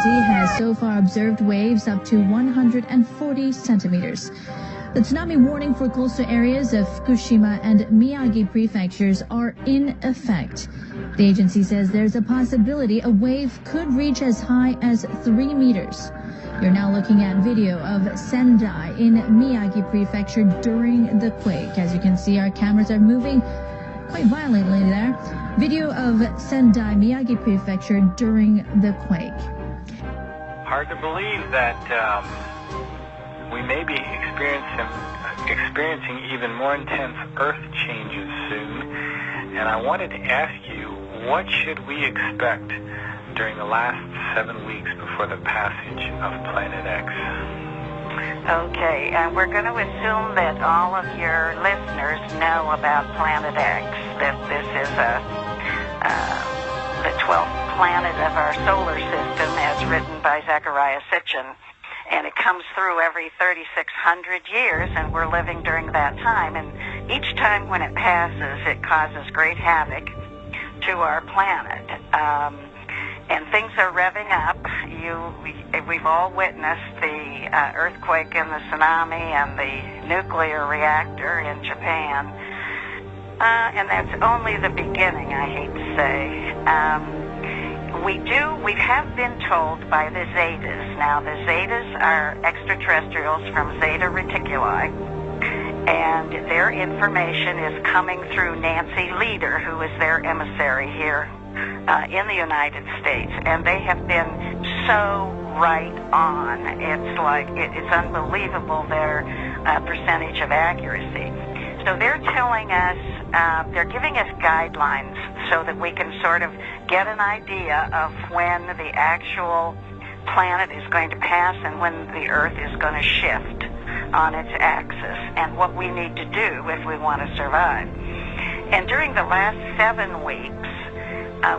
agency has so far observed waves up to 140 centimeters. The tsunami warning for coastal areas of Fukushima and Miyagi prefectures are in effect. The agency says there's a possibility a wave could reach as high as 3 meters. You're now looking at video of Sendai in Miyagi prefecture during the quake. As you can see, our cameras are moving quite violently there. Video of Sendai, Miyagi prefecture during the quake. Hard to believe that we may be experiencing even more intense Earth changes soon. And I wanted to ask you, what should we expect during the last 7 weeks before the passage of Planet X? Okay, we're going to assume that all of your listeners know about Planet X, that this is the 12th planet of our solar system as written by Zecharia Sitchin. And it comes through every 3,600 years, and we're living during that time. And each time when it passes, it causes great havoc to our planet. And things are revving up. We've all witnessed the earthquake and the tsunami and the nuclear reactor in Japan. And that's only the beginning, I hate to say. We have been told by the Zetas. Now, the Zetas are extraterrestrials from Zeta Reticuli, and their information is coming through Nancy Leader, who is their emissary here in the United States, and they have been so right on. It's like, it's unbelievable, their percentage of accuracy. So they're telling us, they're giving us guidelines so that we can sort of get an idea of when the actual planet is going to pass and when the Earth is going to shift on its axis, and what we need to do if we want to survive. And during the last 7 weeks,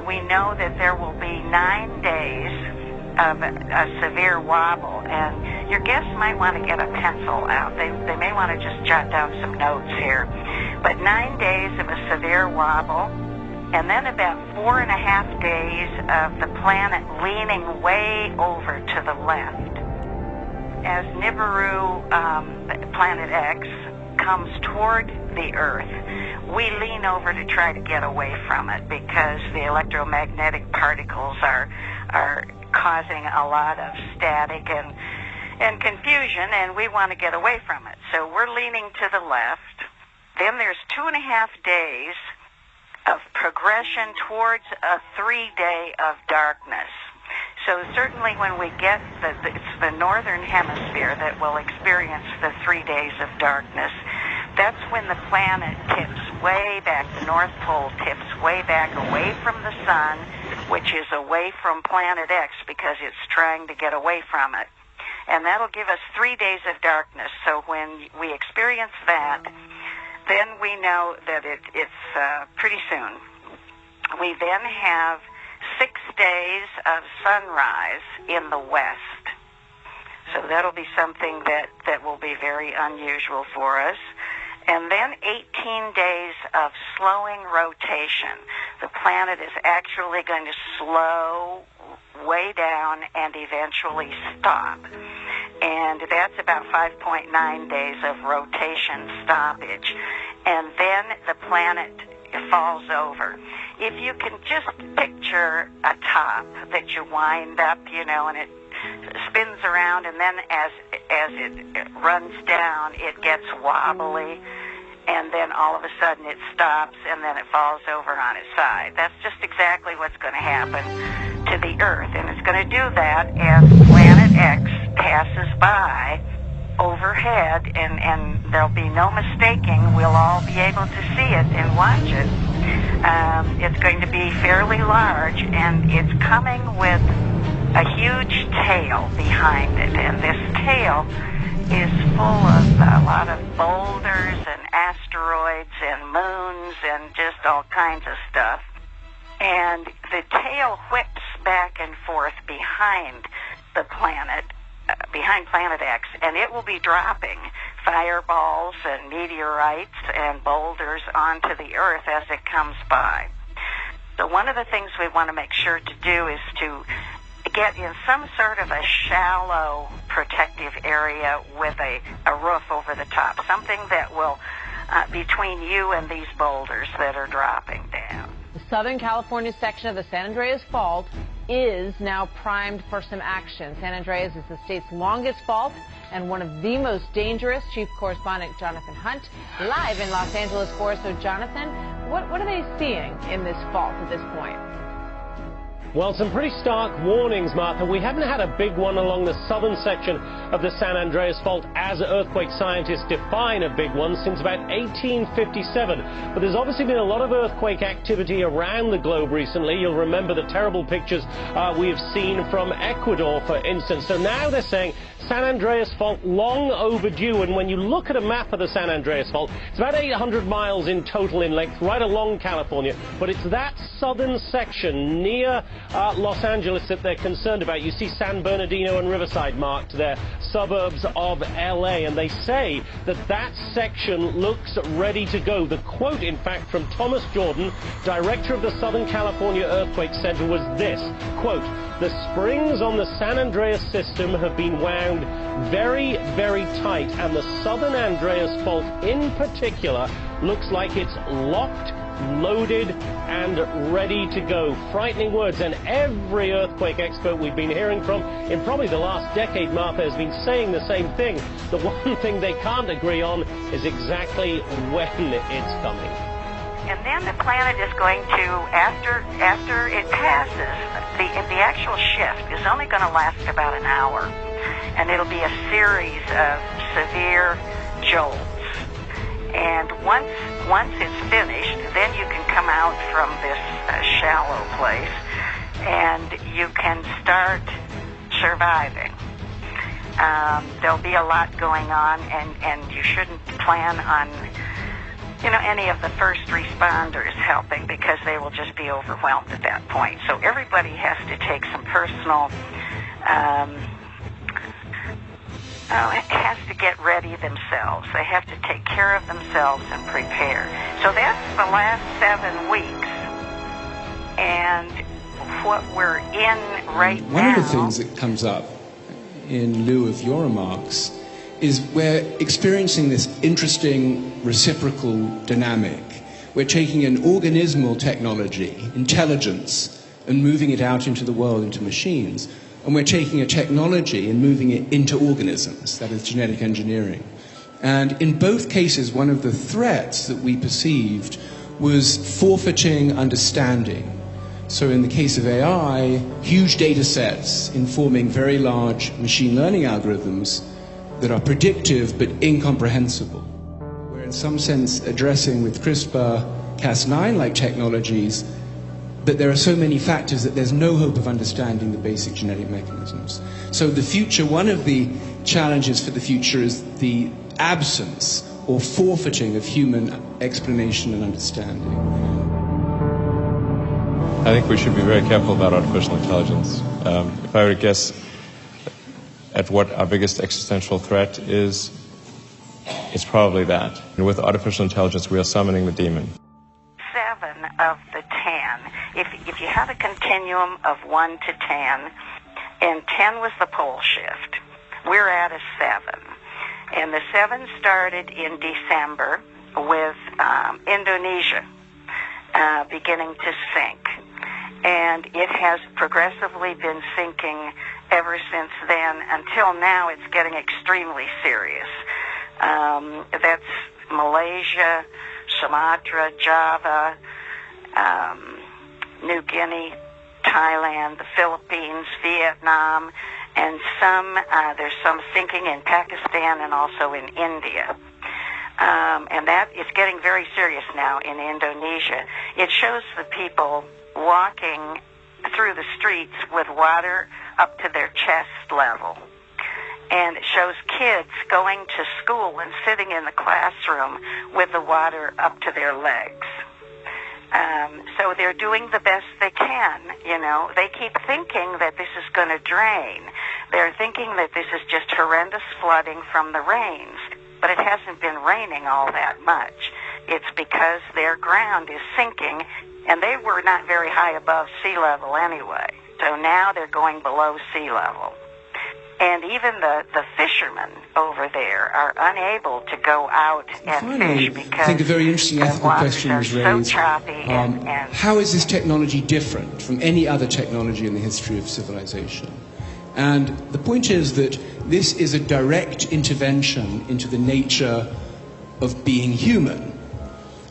we know that there will be 9 days of a severe wobble, and your guests might want to get a pencil out. They may want to just jot down some notes here. But 9 days of a severe wobble, and then about 4.5 days of the planet leaning way over to the left. As Nibiru, Planet X, comes toward the Earth, we lean over to try to get away from it because the electromagnetic particles are causing a lot of static and confusion, and we want to get away from it. So we're leaning to the left. Then there's 2.5 days of progression towards a 3-day of darkness. So certainly when we get it's the northern hemisphere that will experience the 3 days of darkness. That's when the planet tips way back, the North Pole tips way back away from the sun, which is away from Planet X because it's trying to get away from it. And that'll give us 3 days of darkness. So when we experience that, then we know that it's pretty soon. We then have 6 days of sunrise in the west. So that'll be something that will be very unusual for us. And then 18 days of slowing rotation. The planet is actually going to slow way down and eventually stop. And that's about 5.9 days of rotation stoppage. And then the planet falls over. If you can just picture a top that you wind up, and it spins around, and then as it runs down, it gets wobbly, and then all of a sudden it stops, and then it falls over on its side. That's just exactly what's going to happen to the Earth, and it's going to do that as Planet X passes by overhead, and there'll be no mistaking. We'll all be able to see it and watch it. It's going to be fairly large, and it's coming with a huge tail behind it, and this tail is full of a lot of boulders and asteroids and moons and just all kinds of stuff. And the tail whips back and forth behind the planet, behind Planet X, and it will be dropping fireballs and meteorites and boulders onto the Earth as it comes by. So one of the things we want to make sure to do is to get in some sort of a shallow protective area with a roof over the top, something that will between you and these boulders that are dropping down. The Southern California section of the San Andreas Fault is now primed for some action. San Andreas is the state's longest fault and one of the most dangerous. Chief Correspondent Jonathan Hunt live in Los Angeles for us. So Jonathan, what are they seeing in this fault at this point? Well, some pretty stark warnings, Martha. We haven't had a big one along the southern section of the San Andreas Fault as earthquake scientists define a big one since about 1857. But there's obviously been a lot of earthquake activity around the globe recently. You'll remember the terrible pictures we have seen from Ecuador, for instance. So now they're saying San Andreas Fault long overdue, and when you look at a map of the San Andreas Fault, it's about 800 miles in total in length, right along California, but it's that southern section near Los Angeles that they're concerned about. You see San Bernardino and Riverside marked there, suburbs of LA, and they say that that section looks ready to go. The quote, in fact, from Thomas Jordan, director of the Southern California Earthquake Center, was this, quote, "The springs on the San Andreas system have been wound very, very tight, and the Southern Andreas Fault in particular looks like it's locked, loaded, and ready to go." Frightening words, and every earthquake expert we've been hearing from in probably the last decade, Martha, has been saying the same thing. The one thing they can't agree on is exactly when it's coming. And then the planet is going to, after it passes, the actual shift is only going to last about an hour. And it'll be a series of severe jolts. And once it's finished, then you can come out from this shallow place and you can start surviving. There'll be a lot going on, and you shouldn't plan on any of the first responders helping, because they will just be overwhelmed at that point. So everybody has to take some personal, has to get ready themselves. They have to take care of themselves and prepare. So that's the last 7 weeks. And what we're in right now... One of the things that comes up in lieu of your remarks is we're experiencing this interesting reciprocal dynamic. We're taking an organismal technology, intelligence, and moving it out into the world, into machines. And we're taking a technology and moving it into organisms, that is genetic engineering. And in both cases, one of the threats that we perceived was forfeiting understanding. So in the case of AI, huge data sets informing very large machine learning algorithms that are predictive but incomprehensible. We're in some sense addressing with CRISPR-Cas9-like technologies that there are so many factors that there's no hope of understanding the basic genetic mechanisms. So the future, one of the challenges for the future is the absence or forfeiting of human explanation and understanding. I think we should be very careful about artificial intelligence. If I were to guess at what our biggest existential threat is, it's probably that. And with artificial intelligence, we are summoning the demon. 7 of the 10. If you have a continuum of 1 to 10, and 10 was the pole shift, we're at a 7. And the 7 started in December with Indonesia beginning to sink. And it has progressively been sinking ever since then. Until now, it's getting extremely serious. That's Malaysia, Sumatra, Java, New Guinea, Thailand, the Philippines, Vietnam, and there's some sinking in Pakistan and also in India. And that is getting very serious now in Indonesia. It shows the people walking through the streets with water up to their chest level. And it shows kids going to school and sitting in the classroom with the water up to their legs. So they're doing the best they can, They keep thinking that this is going to drain. They're thinking that this is just horrendous flooding from the rains. But it hasn't been raining all that much. It's because their ground is sinking, and they were not very high above sea level anyway. So now they're going below sea level. And even the fishermen over there are unable to go out and Finally, fish because I think a very interesting ethical question was raised. So choppy and how is this technology different from any other technology in the history of civilization? And the point is that this is a direct intervention into the nature of being human,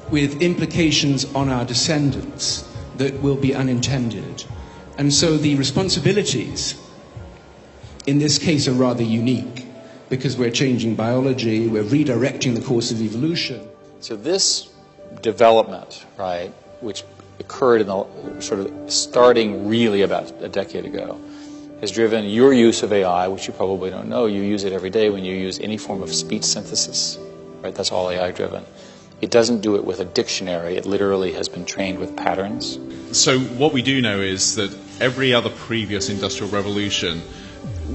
with implications on our descendants that will be unintended. And so the responsibilities in this case are rather unique, because we're changing biology, we're redirecting the course of evolution. So this development, right, which occurred in the sort of starting really about a decade ago, has driven your use of AI, which you probably don't know. You use it every day when you use any form of speech synthesis, right? That's all AI driven. It doesn't do it with a dictionary. It literally has been trained with patterns. So what we do know is that every other previous industrial revolution,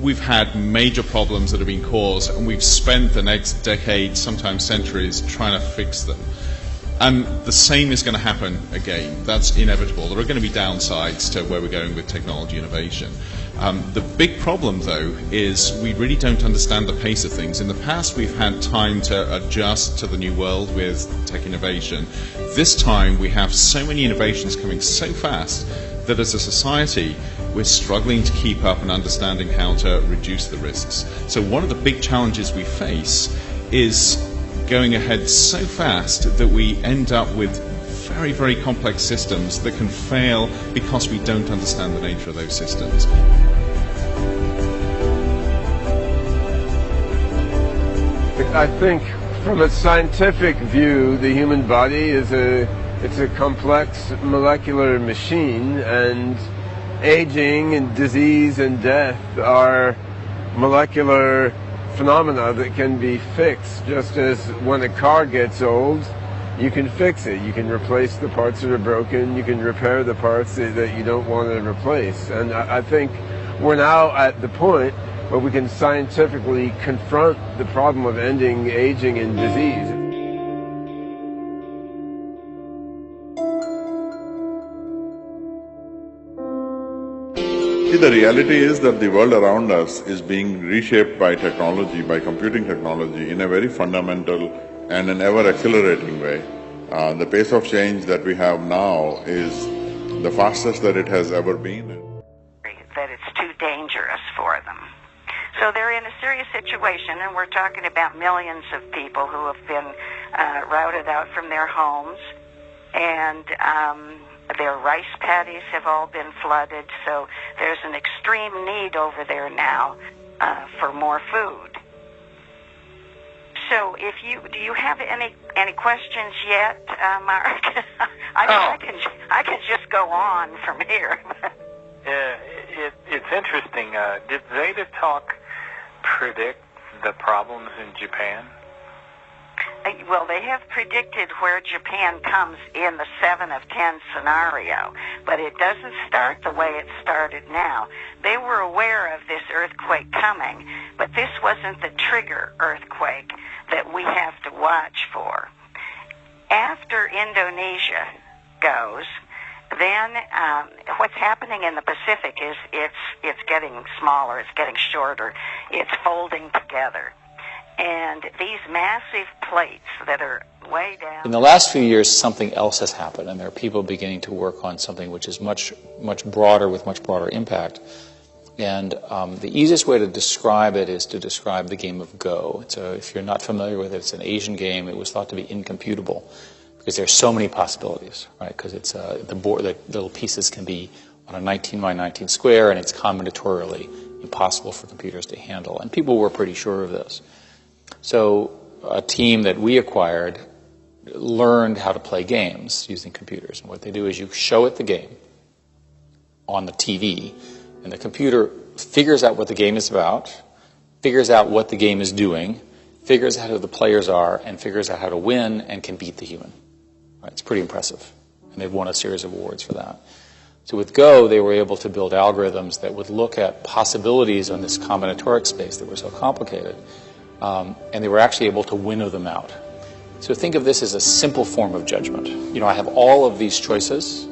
we've had major problems that have been caused, and we've spent the next decade, sometimes centuries, trying to fix them. And the same is going to happen again. That's inevitable. There are going to be downsides to where we're going with technology innovation. The big problem, though, is we really don't understand the pace of things. In the past, we've had time to adjust to the new world with tech innovation. This time, we have so many innovations coming so fast that as a society, we're struggling to keep up and understanding how to reduce the risks. So one of the big challenges we face is going ahead so fast that we end up with very, very complex systems that can fail because we don't understand the nature of those systems. I think from a scientific view, the human body is a complex molecular machine, and aging and disease and death are molecular phenomena that can be fixed. Just as when a car gets old, you can fix it. You can replace the parts that are broken. You can repair the parts that you don't want to replace. And I think we're now at the point where we can scientifically confront the problem of ending aging and disease. The reality is that the world around us is being reshaped by technology, by computing technology, in a very fundamental and an ever-accelerating way. The pace of change that we have now is the fastest that it has ever been. That it's too dangerous for them. So they're in a serious situation, and we're talking about millions of people who have been routed out from their homes, and their rice paddies have all been flooded, so there's an extreme need over there now for more food. So do you have any questions yet, Mark? I can just go on from here. It's interesting. Did Zeta Talk predict the problems in Japan? Well, they have predicted where Japan comes in the 7 of 10 scenario, but it doesn't start the way it started now. They were aware of this earthquake coming, but this wasn't the trigger earthquake that we have to watch for. After Indonesia goes, then what's happening in the Pacific is it's getting smaller, it's getting shorter, it's folding together. And these massive plates that are way down... In the last few years, something else has happened, and there are people beginning to work on something which is much broader, with much broader impact. And the easiest way to describe it is to describe the game of Go. So if you're not familiar with it, it's an Asian game. It was thought to be incomputable because there's so many possibilities, right? Because it's the little pieces can be on a 19 by 19 square, and it's combinatorially impossible for computers to handle. And people were pretty sure of this. So a team that we acquired learned how to play games using computers. And what they do is you show it the game on the TV, and the computer figures out what the game is about, figures out what the game is doing, figures out who the players are, and figures out how to win and can beat the human. Right? It's pretty impressive. And they've won a series of awards for that. So with Go, they were able to build algorithms that would look at possibilities on this combinatoric space that were so complicated. And they were actually able to winnow them out. So think of this as a simple form of judgment. You know, I have all of these choices,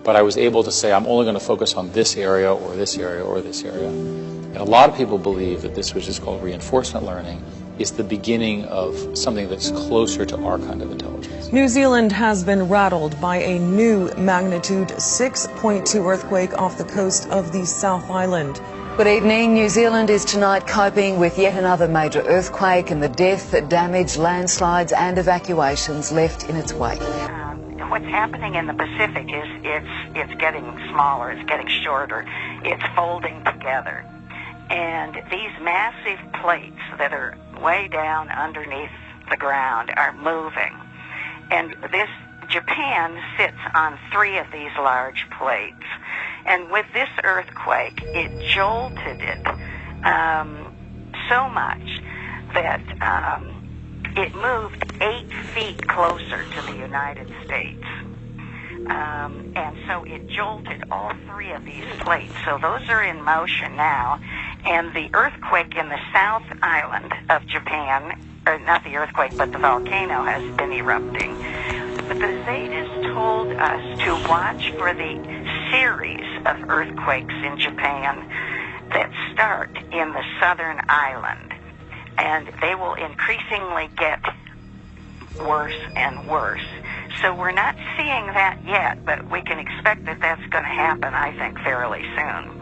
but I was able to say I'm only going to focus on this area or this area or this area. And a lot of people believe that this, which is called reinforcement learning, is the beginning of something that's closer to our kind of intelligence. New Zealand has been rattled by a new magnitude 6.2 earthquake off the coast of the South Island. Good evening. New Zealand is tonight coping with yet another major earthquake and the death, damage, landslides and evacuations left in its wake. What's happening in the Pacific is it's getting smaller, it's getting shorter, it's folding together. And these massive plates that are way down underneath the ground are moving. And Japan sits on 3 of these large plates. And with this earthquake, it jolted it so much that it moved 8 feet closer to the United States. And so it jolted all 3 of these plates. So those are in motion now. And the earthquake in the South Island of Japan, or not the earthquake, but the volcano has been erupting. But the Zetas told us to watch for the series of earthquakes in Japan that start in the southern island. And they will increasingly get worse and worse. So we're not seeing that yet, but we can expect that that's going to happen, I think, fairly soon.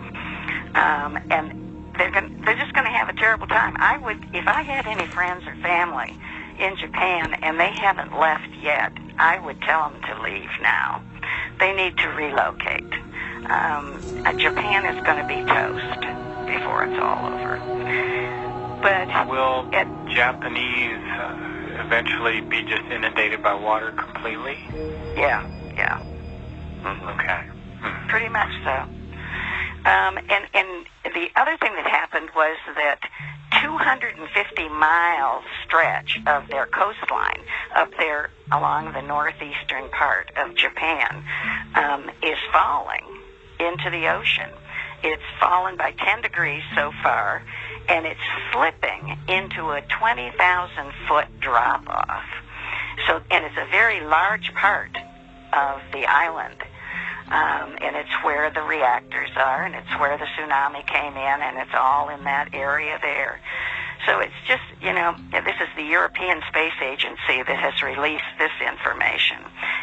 And they're just going to have a terrible time. I would, if I had any friends or family in Japan and they haven't left yet, I would tell them to leave now. They need to relocate. Japan is going to be toast before it's all over. But will Japanese eventually be just inundated by water completely? Yeah. Okay. Pretty much so. And the other thing that happened was that 250-mile stretch of their coastline up there along the northeastern part of Japan is falling into the ocean. It's fallen by 10 degrees so far, and it's slipping into a 20,000-foot drop-off. So, and it's a very large part of the island. And it's where the reactors are, and it's where the tsunami came in, and it's all in that area there. So it's just, this is the European Space Agency that has released this information,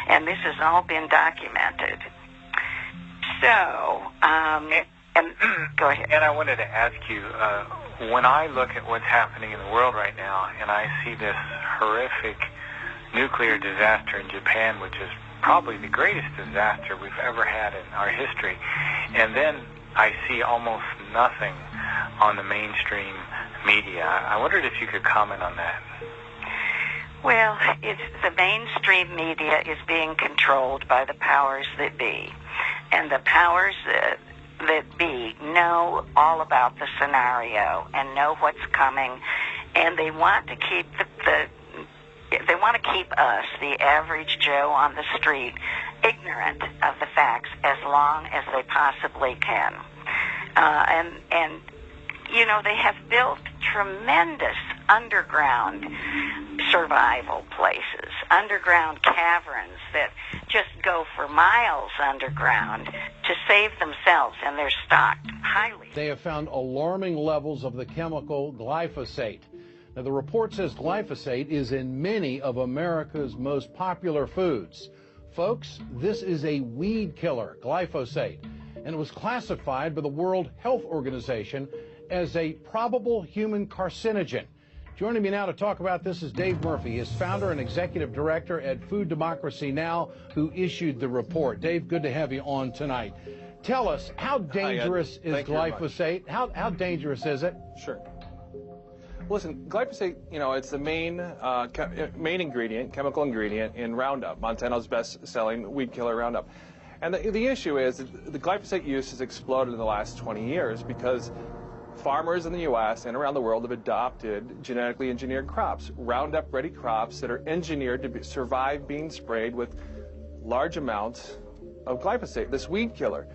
and this has all been documented. So, and go ahead. And I wanted to ask you, when I look at what's happening in the world right now, and I see this horrific nuclear disaster in Japan, which is probably the greatest disaster we've ever had in our history, and then I see almost nothing on the mainstream media. I wondered if you could comment on that. Well, the mainstream media is being controlled by the powers that be, and the powers that be know all about the scenario and know what's coming, and they want to keep they want to keep us, the average Joe on the street, ignorant of the facts as long as they possibly can. And they have built tremendous underground survival places, underground caverns that just go for miles underground to save themselves, and they're stocked highly. They have found alarming levels of the chemical glyphosate. Now, the report says glyphosate is in many of America's most popular foods. Folks, this is a weed killer, glyphosate, and it was classified by the World Health Organization as a probable human carcinogen. Joining me now to talk about this is Dave Murphy. He is founder and executive director at Food Democracy Now!, who issued the report. Dave, good to have you on tonight. Tell us, how dangerous is glyphosate? How dangerous is it? Sure. Listen, glyphosate, it's the main ingredient, chemical ingredient in Roundup, Monsanto's best-selling weed killer Roundup. And the issue is the glyphosate use has exploded in the last 20 years because farmers in the U.S. and around the world have adopted genetically engineered crops, Roundup-ready crops that are engineered to survive being sprayed with large amounts of glyphosate, this weed killer.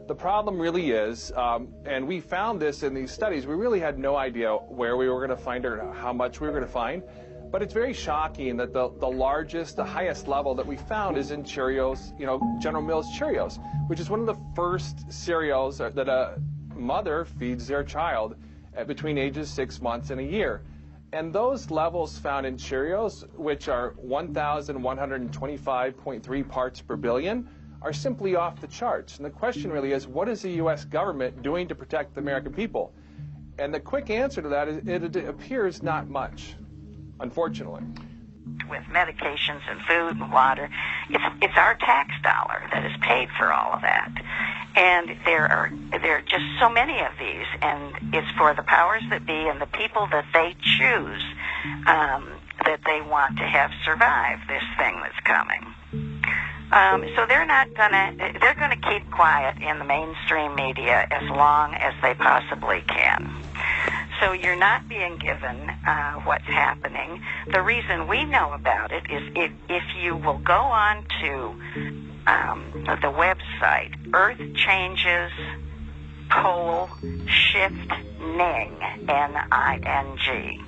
The problem really is, and we found this in these studies, we really had no idea where we were going to find it or how much we were going to find, But it's very shocking that the largest, the highest level that we found is in Cheerios, General Mills Cheerios, which is one of the first cereals that a mother feeds their child at between ages 6 months and a year. And those levels found in Cheerios, which are 1,125.3 parts per billion, are simply off the charts. And the question really is, what is the U.S. government doing to protect the American people? And the quick answer to that is it appears not much, unfortunately. With medications and food and water, it's our tax dollar that is paid for all of that. And there are just so many of these, and it's for the powers that be and the people that they choose that they want to have survive this thing that's coming. So they're gonna keep quiet in the mainstream media as long as they possibly can. So you're not being given what's happening. The reason we know about it is if you will go on to the website Earth Changes Pole Shift Ning, N-I-N-G.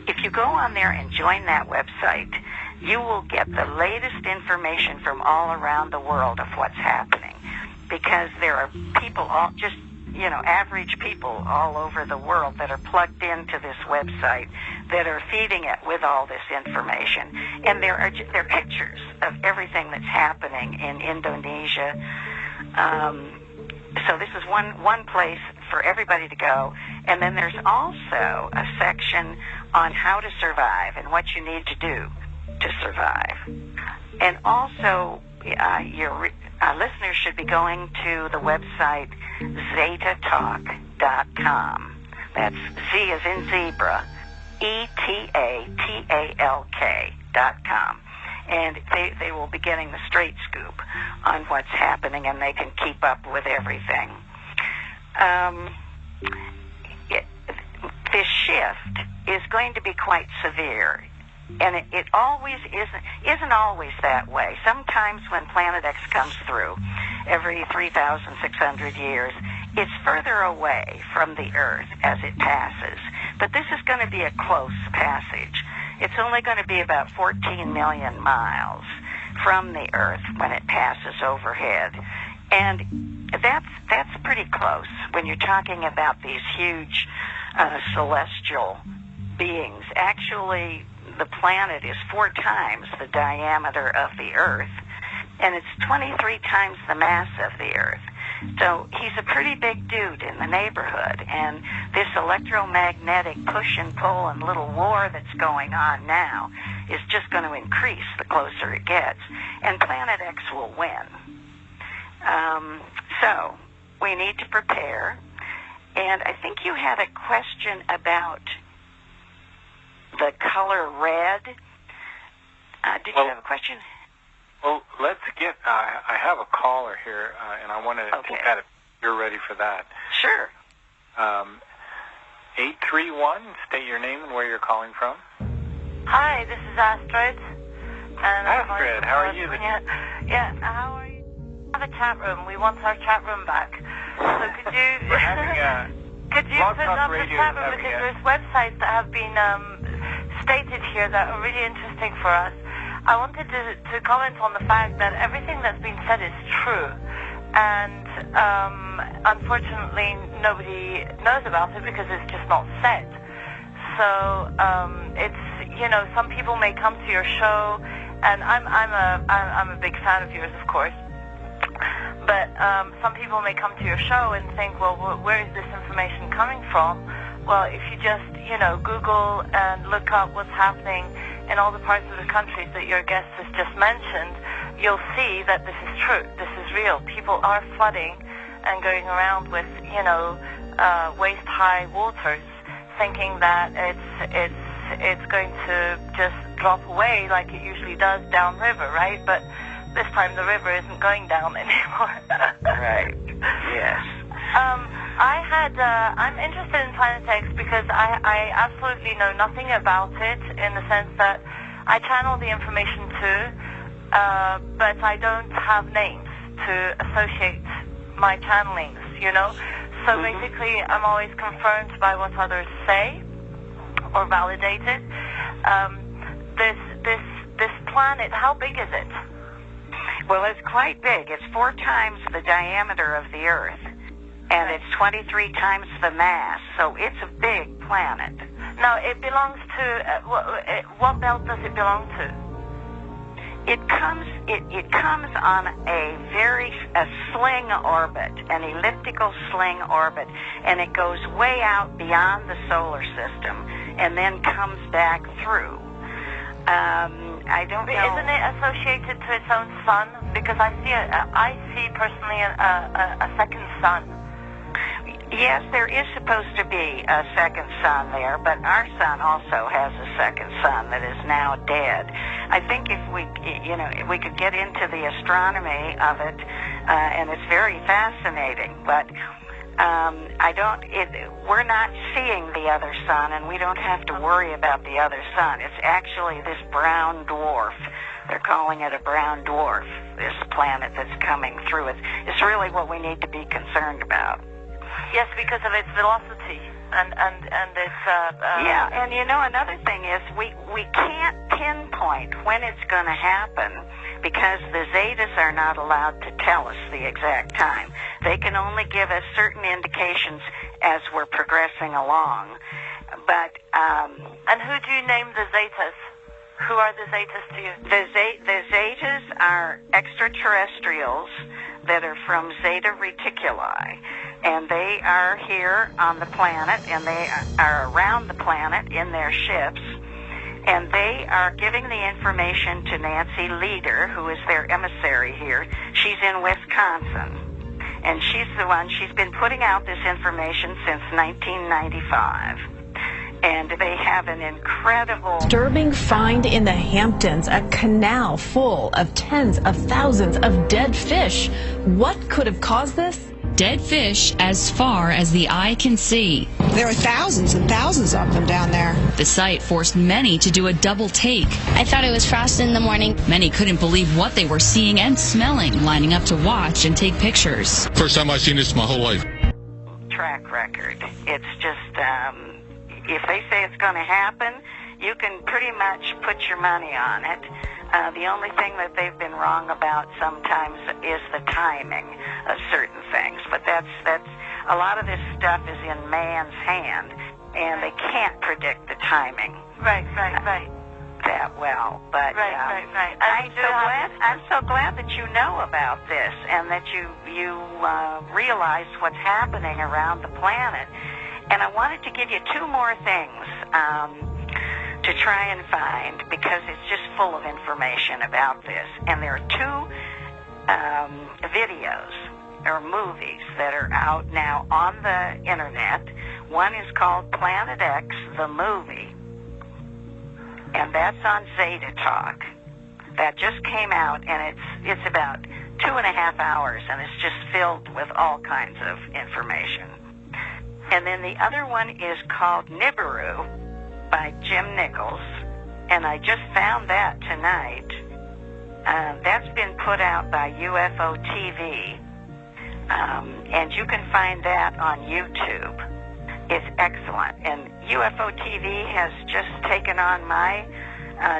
If you go on there and join that website, you will get the latest information from all around the world of what's happening, because there are people, average people all over the world that are plugged into this website that are feeding it with all this information. And there are pictures of everything that's happening in Indonesia. So this is one place for everybody to go. And then there's also a section on how to survive and what you need to do to survive. And also, your listeners should be going to the website zetatalk.com. That's Z as in zebra, ETATALK.com. And they will be getting the straight scoop on what's happening, and they can keep up with everything. This shift is going to be quite severe. And it always isn't always that way. Sometimes when Planet X comes through, every 3,600 years, it's further away from the Earth as it passes. But this is going to be a close passage. It's only going to be about 14 million miles from the Earth when it passes overhead. And that's pretty close when you're talking about these huge celestial beings. Actually, the planet is 4 times the diameter of the Earth, and it's 23 times the mass of the Earth. So he's a pretty big dude in the neighborhood, and this electromagnetic push and pull and little war that's going on now is just going to increase the closer it gets, and Planet X will win. So we need to prepare, and I think you had a question about the color red. Did you have a question? Well, let's get, I have a caller here, and I want to look at it. You're ready for that. Sure. 831, state your name and where you're calling from. Hi, this is Astrid. And Astrid, how are you? Yeah, how are you? We have a chat room. We want our chat room back. So could you... We're having could you put up the chat room, because there's websites that have been stated here that are really interesting for us. I wanted to comment on the fact that everything that's been said is true, and unfortunately nobody knows about it because it's just not said. So it's, some people may come to your show, and I'm a big fan of yours, of course. But some people may come to your show and think, well, where is this information coming from? Well, if you just, Google and look up what's happening in all the parts of the countries that your guest has just mentioned, you'll see that this is true. This is real. People are flooding and going around with, waist-high waters, thinking that it's going to just drop away like it usually does downriver, right? But this time the river isn't going down anymore. Right. Yes. I'm interested in Planet X because I absolutely know nothing about it, in the sense that I channel the information too, but I don't have names to associate my channelings, So basically I'm always confirmed by what others say or validated. this planet, how big is it? Well, it's quite big. It's 4 times the diameter of the Earth, and it's 23 times the mass, so it's a big planet. Now, it belongs to, what belt does it belong to? It comes on a sling orbit, an elliptical sling orbit, and it goes way out beyond the solar system, and then comes back through. I don't know. Isn't it associated to its own sun? Because I see personally a second sun. Yes, there is supposed to be a second sun there, but our sun also has a second sun that is now dead. I think if we could get into the astronomy of it, and it's very fascinating, but we're not seeing the other sun, and we don't have to worry about the other sun. It's actually this brown dwarf. They're calling it a brown dwarf, this planet that's coming through. It's really what we need to be concerned about. Yes, because of its velocity and its... Yeah, and another thing is we can't pinpoint when it's going to happen because the Zetas are not allowed to tell us the exact time. They can only give us certain indications as we're progressing along. But and who do you name the Zetas? Who are the Zetas to you? The Zetas are extraterrestrials that are from Zeta Reticuli, and they are here on the planet, and they are around the planet in their ships, and they are giving the information to Nancy Leader, who is their emissary here. She's in Wisconsin, and she's been putting out this information since 1995. And they have an incredible... Disturbing find in the Hamptons, a canal full of tens of thousands of dead fish. What could have caused this? Dead fish as far as the eye can see. There are thousands and thousands of them down there. The sight forced many to do a double take. I thought it was frost in the morning. Many couldn't believe what they were seeing and smelling, lining up to watch and take pictures. First time I've seen this in my whole life. Track record. It's just... if they say it's going to happen, you can pretty much put your money on it. The only thing that they've been wrong about sometimes is the timing of certain things. But that's a lot of this stuff is in man's hand, and they can't predict the timing. Right. That well. But right. I'm so glad that you know about this and that you realize what's happening around the planet. And I wanted to give you 2 more things to try and find, because it's just full of information about this. And there are 2 videos or movies that are out now on the internet. One is called Planet X, the movie, and that's on Zeta Talk. That just came out, and it's about 2.5 hours, and it's just filled with all kinds of information. And then the other one is called Nibiru by Jim Nichols, and I just found that tonight. That's been put out by UFO TV, and you can find that on YouTube. It's excellent, and UFO TV has just taken on my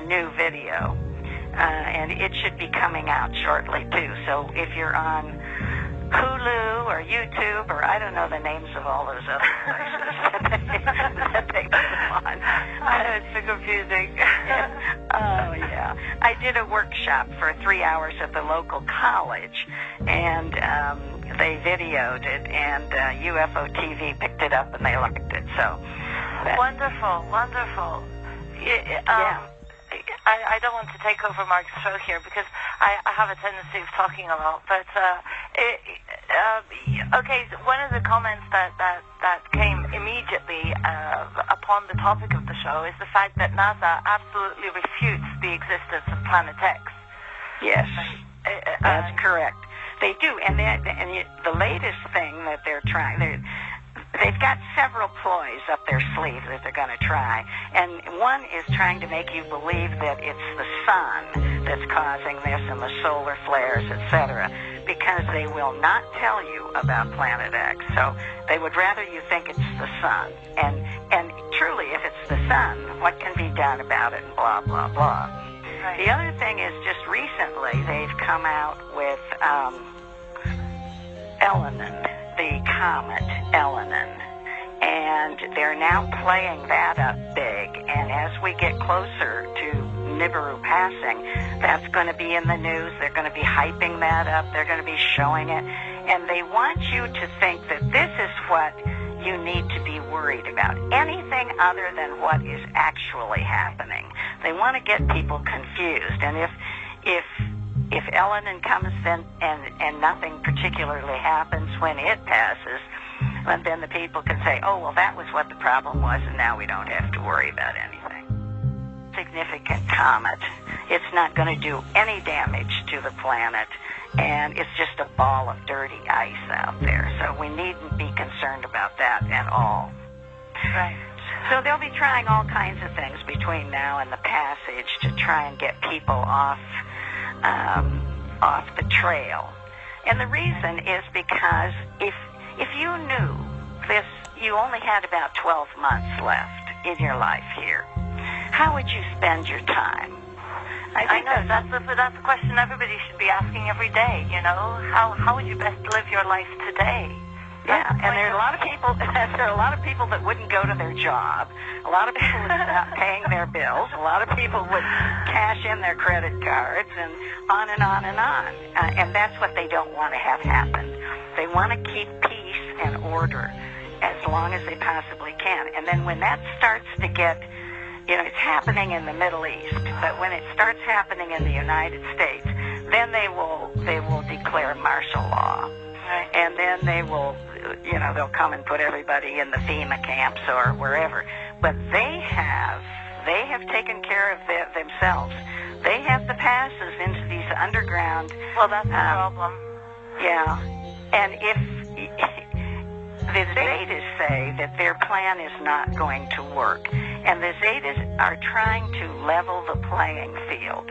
new video, and it should be coming out shortly too. So if you're on Hulu or YouTube, or I don't know the names of all those other places that they put them on. I know, it's so confusing. Oh, yeah. I did a workshop for 3 hours at the local college, and they videoed it, and UFO TV picked it up, and they liked it. So wonderful. Yeah. I don't want to take over Mark's show here because I have a tendency of talking a lot, but okay, so one of the comments that came immediately upon the topic of the show is the fact that NASA absolutely refutes the existence of Planet X. Yes, that's correct. They do, and the latest thing that they're trying, they've got several ploys up their sleeve that they're going to try, and one is trying to make you believe that it's the sun that's causing this and the solar flares, etc. because they will not tell you about Planet X. So they would rather you think it's the sun. And truly, if it's the sun, what can be done about it, and blah, blah, blah. Right. The other thing is just recently they've come out with Elenin, the comet Elenin. And they're now playing that up big. And as we get closer to Nibiru passing, that's going to be in the news. They're going to be hyping that up. They're going to be showing it. And they want you to think that this is what you need to be worried about. Anything other than what is actually happening. They want to get people confused. And if Elenin comes then and nothing particularly happens when it passes, and then the people can say, oh, well, that was what the problem was, and now we don't have to worry about anything. Significant comet. It's not going to do any damage to the planet, and it's just a ball of dirty ice out there. So we needn't be concerned about that at all. Right. So they'll be trying all kinds of things between now and the passage to try and get people off the trail. And the reason is because if you knew this, you only had about 12 months left in your life here, how would you spend your time? I know, that's a question everybody should be asking every day, you know. How would you best live your life today? Yeah, and there are a lot of people that wouldn't go to their job. A lot of people would stop paying their bills. A lot of people would cash in their credit cards, and on and on and on. And that's what they don't want to have happen. They want to keep peace and order as long as they possibly can. And then when that starts to get, it's happening in the Middle East, but when it starts happening in the United States, then they will declare martial law. Right. And then they will, they'll come and put everybody in the FEMA camps or wherever. But they have taken care of themselves. They have the passes into these underground. Well, that's the problem. Yeah. And if the Zetas say that their plan is not going to work, and the Zetas are trying to level the playing field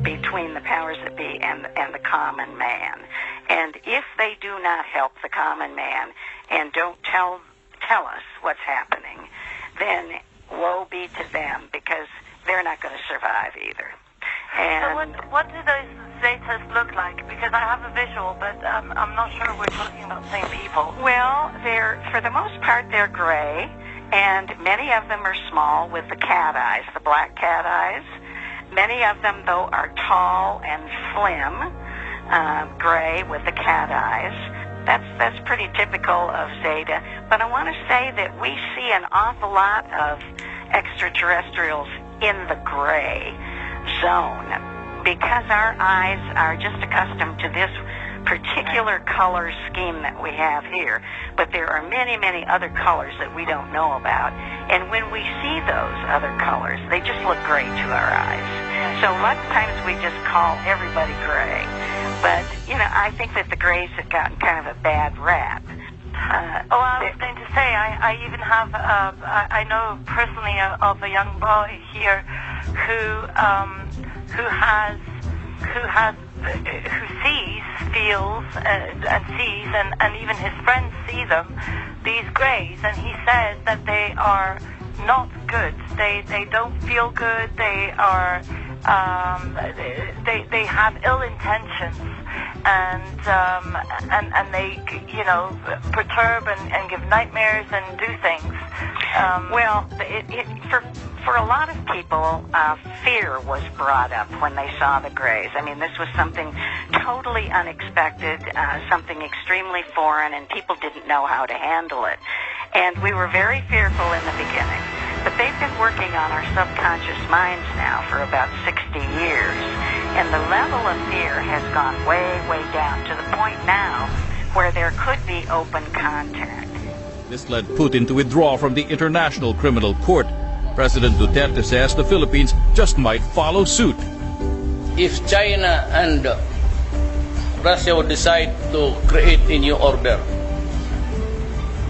between the powers that be and the common man. And if they do not help the common man and don't tell us what's happening, then woe be to them, because they're not going to survive either. And so what do those Zetas look like? Because I have a visual, but I'm not sure we're talking about the same people. Well, for the most part, they're gray, and many of them are small with the cat eyes, the black cat eyes. Many of them, though, are tall and slim, gray with the cat eyes. That's pretty typical of Zeta. But I want to say that we see an awful lot of extraterrestrials in the gray zone because our eyes are just accustomed to this particular color scheme that we have here. But there are many, many other colors that we don't know about. And when we see those other colors, they just look gray to our eyes. So a lot of times we just call everybody gray. But, I think that the grays have gotten kind of a bad rap. I was going to say, I even have, I know personally of a young boy here who sees, feels, and sees, and even his friends see them, these grays, and he says that they are not good. They don't feel good. They are, they have ill intentions, and they, perturb and give nightmares and do things. For a lot of people, fear was brought up when they saw the grays. I mean, this was something totally unexpected, something extremely foreign, and people didn't know how to handle it. And we were very fearful in the beginning. But they've been working on our subconscious minds now for about 60 years. And the level of fear has gone way, way down to the point now where there could be open contact. This led Putin to withdraw from the International Criminal Court. President Duterte says the Philippines just might follow suit. If China and Russia would decide to create a new order,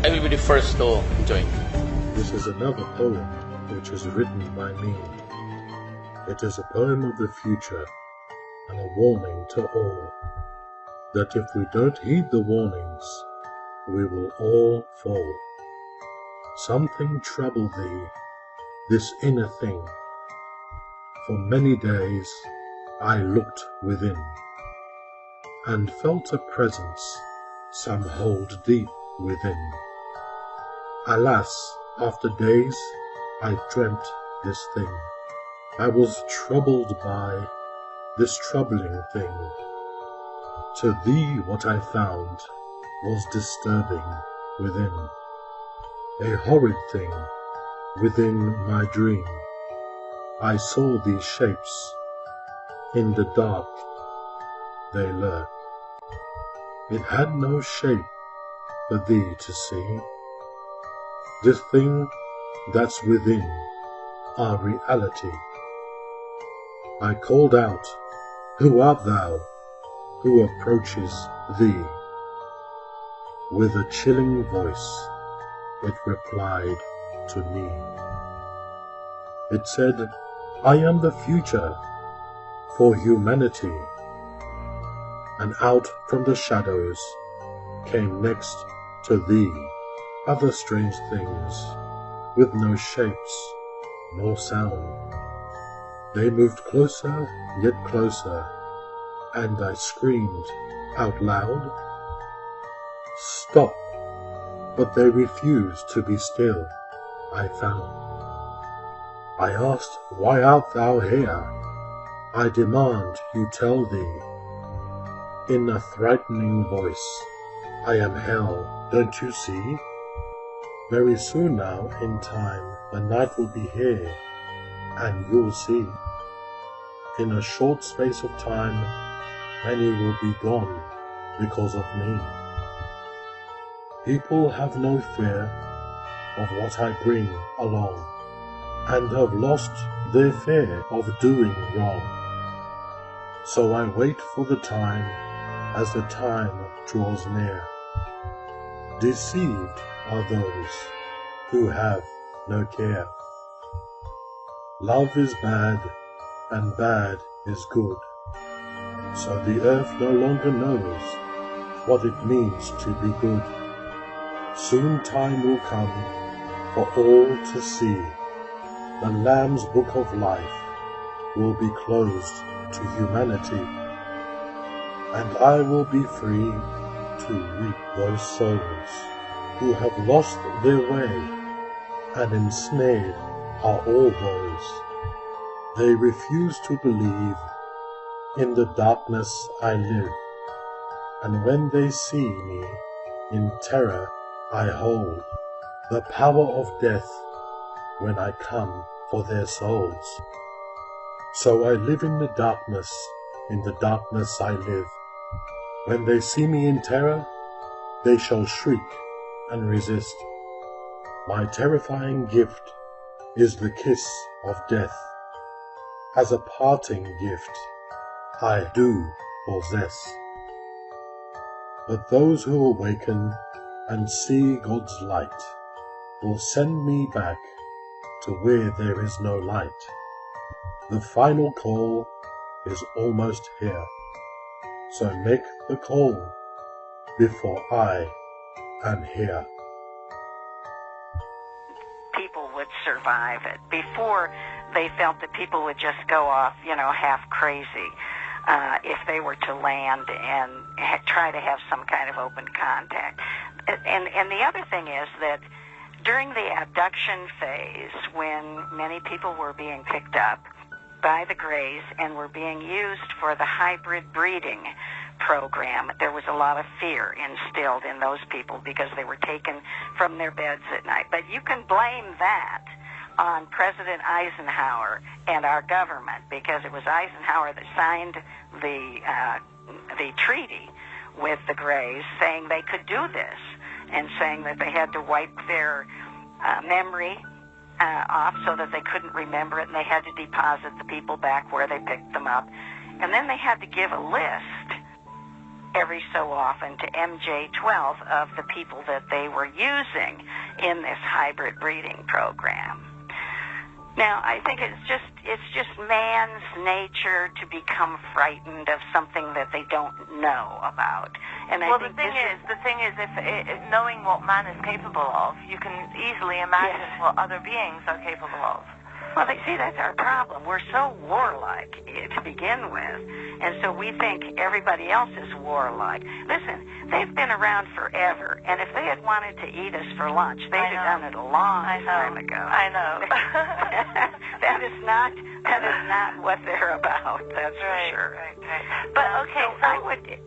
I will be the first to join. This is another poem which is written by me. It is a poem of the future and a warning to all. that if we don't heed the warnings, we will all fall. Something troubled thee, this inner thing. For many days I looked within, and felt a presence some hold deep within. Alas, after days I dreamt this thing. I was troubled by this troubling thing. To thee what I found was disturbing within. A horrid thing within my dream. I saw these shapes. In the dark they lurk. It had no shape for thee to see. This thing that's within our reality. I called out, who art thou who approaches thee? With a chilling voice it replied to me. It said, I am the future for humanity. And out from the shadows came next to thee other strange things with no shapes nor sound. They moved closer, yet closer, and I screamed out loud, stop! But they refused to be still, I found. I asked, why art thou here? I demand you tell thee. In a threatening voice, I am hell, don't you see? Very soon now, in time, the night will be here, and you'll see. In a short space of time, many will be gone because of me. People have no fear of what I bring along, and have lost their fear of doing wrong. So I wait for the time as the time draws near. Deceived are those who have no care. Love is bad, and bad is good. So the earth no longer knows what it means to be good. Soon time will come for all to see. The Lamb's book of life will be closed to humanity, and I will be free to reap those souls who have lost their way, and ensnared are all those. They refuse to believe. In the darkness I live, and when they see me, in terror I hold the power of death when I come for their souls. So I live in the darkness I live. When they see me in terror, they shall shriek and resist. My terrifying gift is the kiss of death. As a parting gift, I do possess. But those who awaken and see God's light will send me back to where there is no light. The final call is almost here, so make the call before I am here. People would survive it. Before, they felt that people would just go off, half crazy if they were to land and try to have some kind of open contact. And the other thing is that during the abduction phase, when many people were being picked up by the Greys and were being used for the hybrid breeding program, there was a lot of fear instilled in those people because they were taken from their beds at night. But you can blame that on President Eisenhower and our government, because it was Eisenhower that signed the treaty with the Greys saying they could do this, and saying that they had to wipe their memory off so that they couldn't remember it, and they had to deposit the people back where they picked them up. And then they had to give a list every so often to MJ-12 of the people that they were using in this hybrid breeding program. Now, I think it's just man's nature to become frightened of something that they don't know about. And well, the thing is, if knowing what man is capable of, you can easily imagine what other beings are capable of. Well, see, that's our problem. We're so warlike to begin with, and so we think everybody else is warlike. Listen, they've been around forever, and if they had wanted to eat us for lunch, they'd have done it a long time ago. I know. That is not what they're about. That's for sure. Right. But okay, so I would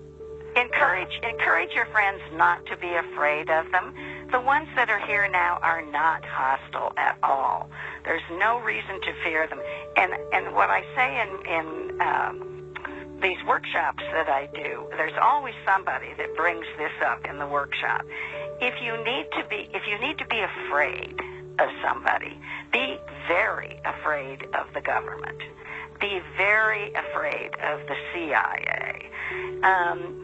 encourage your friends not to be afraid of them. The ones that are here now are not hostile at all. There's no reason to fear them. And what I say in these workshops that I do, there's always somebody that brings this up in the workshop. If you need to be afraid of somebody, be very afraid of the government. Be very afraid of the CIA.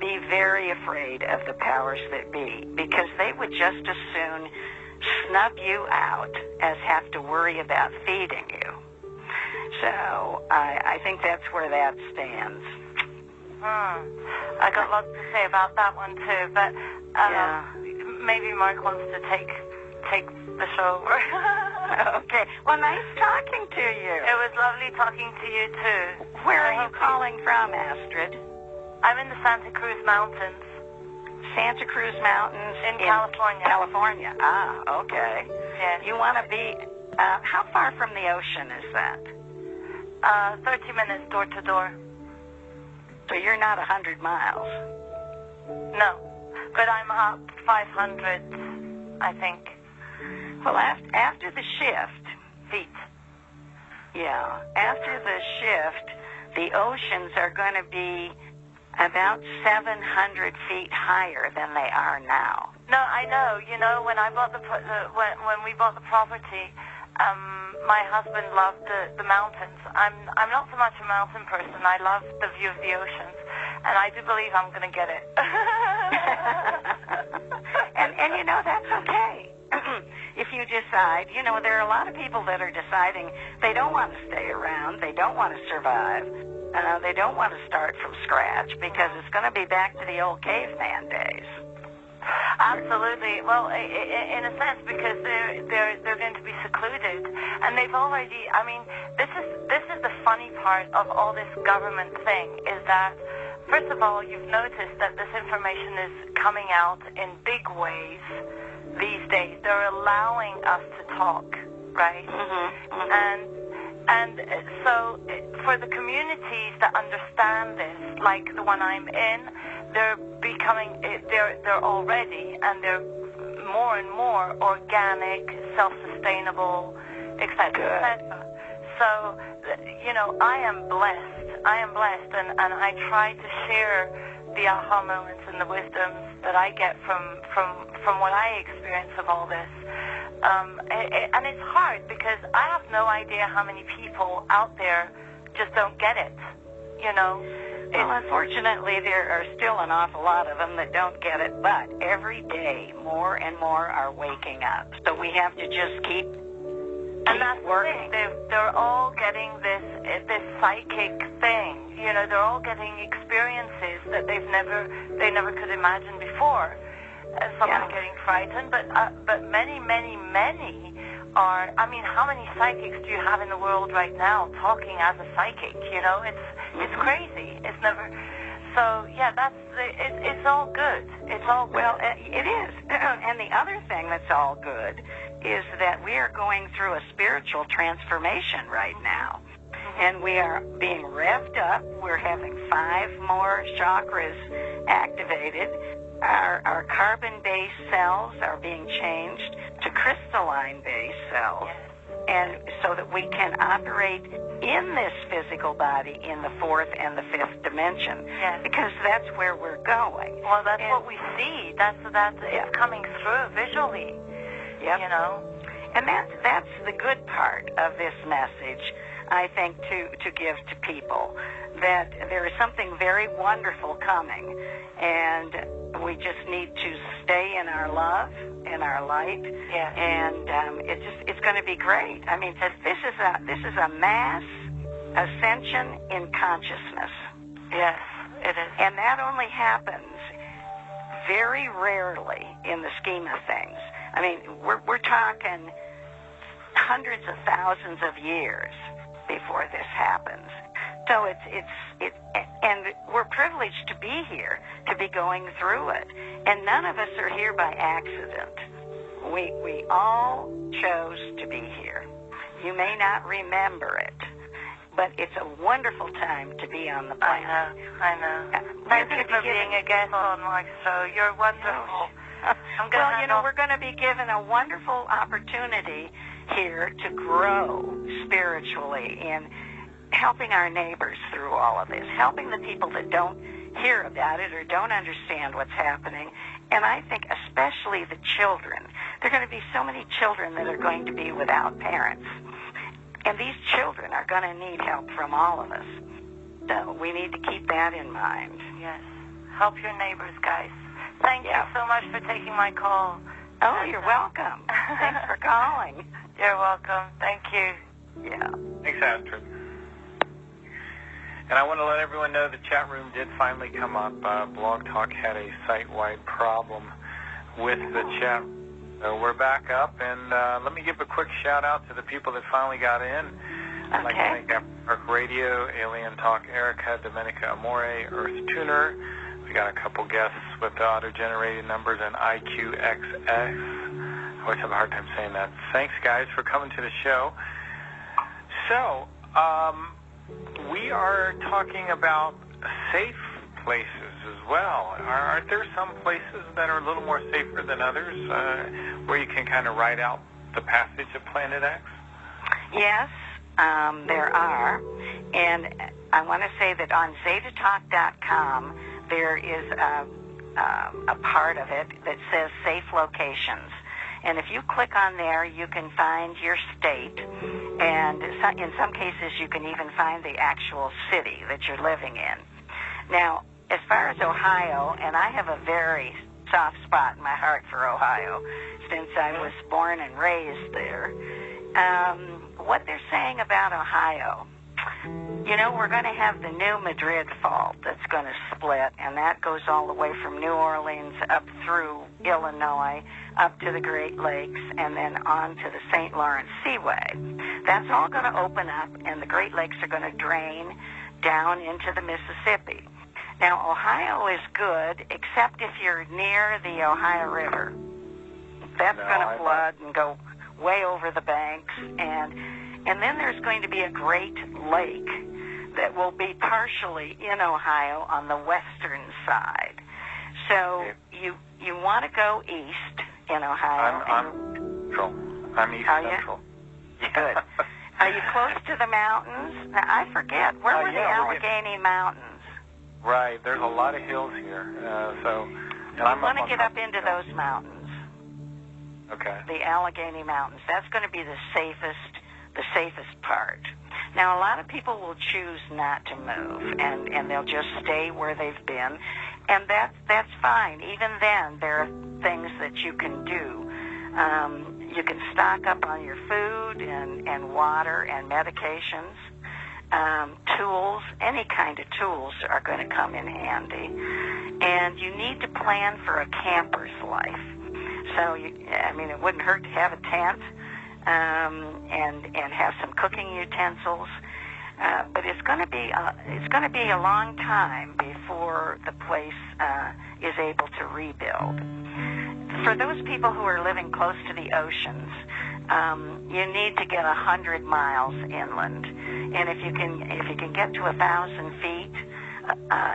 Be very afraid of the powers that be, because they would just as soon snub you out as have to worry about feeding you. So I think that's where that stands. I got lots to say about that one too, but maybe Mark wants to take the show over. Okay. Well, nice talking to you. It was lovely talking to you too. Where are you calling from, Astrid? I'm in the Santa Cruz Mountains. Santa Cruz Mountains in California. California. Ah, okay. Yes. You want to be, how far from the ocean is that? 30 minutes door to door. So you're not 100 miles? No, but I'm up 500, I think. Well, after the shift... Feet. Yeah. After the shift, the oceans are going to be about 700 feet higher than they are now. No, I know. You know, when I bought when we bought the property, my husband loved the mountains. I'm not so much a mountain person. I love the view of the oceans, and I do believe I'm going to get it. and you know, that's okay. If you decide, you know, there are a lot of people that are deciding they don't want to stay around, they don't want to survive, they don't want to start from scratch because it's going to be back to the old caveman days. Absolutely. Well, in a sense, because they're going to be secluded, and they've already. I mean, this is the funny part of all this government thing is that, first of all, you've noticed that this information is coming out in big ways these days. They're allowing us to talk, right? And so for the communities that understand this, like the one I'm in, they're already, and they're more and more organic, self-sustainable, etc., etc. So, you know, I am blessed, and I try to share the aha moments and the wisdoms that I get from what I experience of all this. And it's hard because I have no idea how many people out there just don't get it, you know. Well, unfortunately, there are still an awful lot of them that don't get it, but every day more and more are waking up. So we have to just keep and that's working. The thing. They're all getting this psychic thing. You know, they're all getting experiences that they never could imagine before. Some are getting frightened, but many are. I mean, how many psychics do you have in the world right now talking as a psychic? You know, it's crazy. It's never. So yeah, it's all good. It's all good. Well, it is. And the other thing that's all good is that we are going through a spiritual transformation right now. And we are being revved up. We're having 5 more chakras activated. Our carbon-based cells are being changed to crystalline-based cells. And so that we can operate in this physical body in the 4th and the 5th dimension. Yes. Because that's where we're going. Well, that's what we see. That's it's coming through visually. Yep. You know? And that's the good part of this message. I think, to give to people, that there is something very wonderful coming, and we just need to stay in our love, in our light, and it's going to be great. I mean, this is a mass ascension in consciousness. Yes, it is. And that only happens very rarely in the scheme of things. I mean, we're talking hundreds of thousands of years before this happens. So and we're privileged to be here, to be going through it. And none of us are here by accident. We all chose to be here. You may not remember it, but it's a wonderful time to be on the planet. I know. Thank you for being a guest on my show. You're wonderful. We're going to be given a wonderful opportunity here to grow spiritually in helping our neighbors through all of this, helping the people that don't hear about it or don't understand what's happening. And I think especially the children. There are going to be so many children that are going to be without parents. And these children are going to need help from all of us. So we need to keep that in mind. Yes. Help your neighbors, guys. Thank you so much for taking my call. Oh, you're welcome. Thanks for calling. You're welcome. Thank you. Yeah. Thanks, Astrid. And I want to let everyone know the chat room did finally come up. Blog Talk had a site-wide problem with the chat. So we're back up, and let me give a quick shout-out to the people that finally got in. I'd like to thank Aftermark Radio, Alien Talk, Erica, Domenica Amore, Earth Tuner. We got a couple guests with the auto-generated numbers and IQXX. I always have a hard time saying that. Thanks, guys, for coming to the show. So, we are talking about safe places as well. Aren't there some places that are a little more safer than others where you can kind of ride out the passage of Planet X? Yes, there are. And I want to say that on ZetaTalk.com, there is a part of it that says safe locations. And if you click on there, you can find your state. And in some cases, you can even find the actual city that you're living in. Now, as far as Ohio, and I have a very soft spot in my heart for Ohio since I was born and raised there, what they're saying about Ohio, we're going to have the new Madrid Fault that's going to split, and that goes all the way from New Orleans up through Illinois, up to the Great Lakes, and then on to the St. Lawrence Seaway. That's all going to open up, and the Great Lakes are going to drain down into the Mississippi. Now, Ohio is good, except if you're near the Ohio River. That's going to flood and go way over the banks, and then there's going to be a Great Lake that will be partially in Ohio on the western side. So you want to go east in Ohio. I'm east central. Good. Are you close to the mountains? Now, I forget. Where were the Allegheny Mountains? Right. There's a lot of hills here. I want to get up into those mountains. Okay. The Allegheny Mountains. That's going to be the safest part. Now, a lot of people will choose not to move, and they'll just stay where they've been, and that's fine. Even then, there are things that you can do. You can stock up on your food and water and medications. Tools, any kind of tools are going to come in handy. And you need to plan for a camper's life. So, it wouldn't hurt to have a tent and have some cooking utensils. But it's going to be a long time before the place is able to rebuild. For those people who are living close to the oceans, you need to get 100 miles inland. And if you can get to 1,000 feet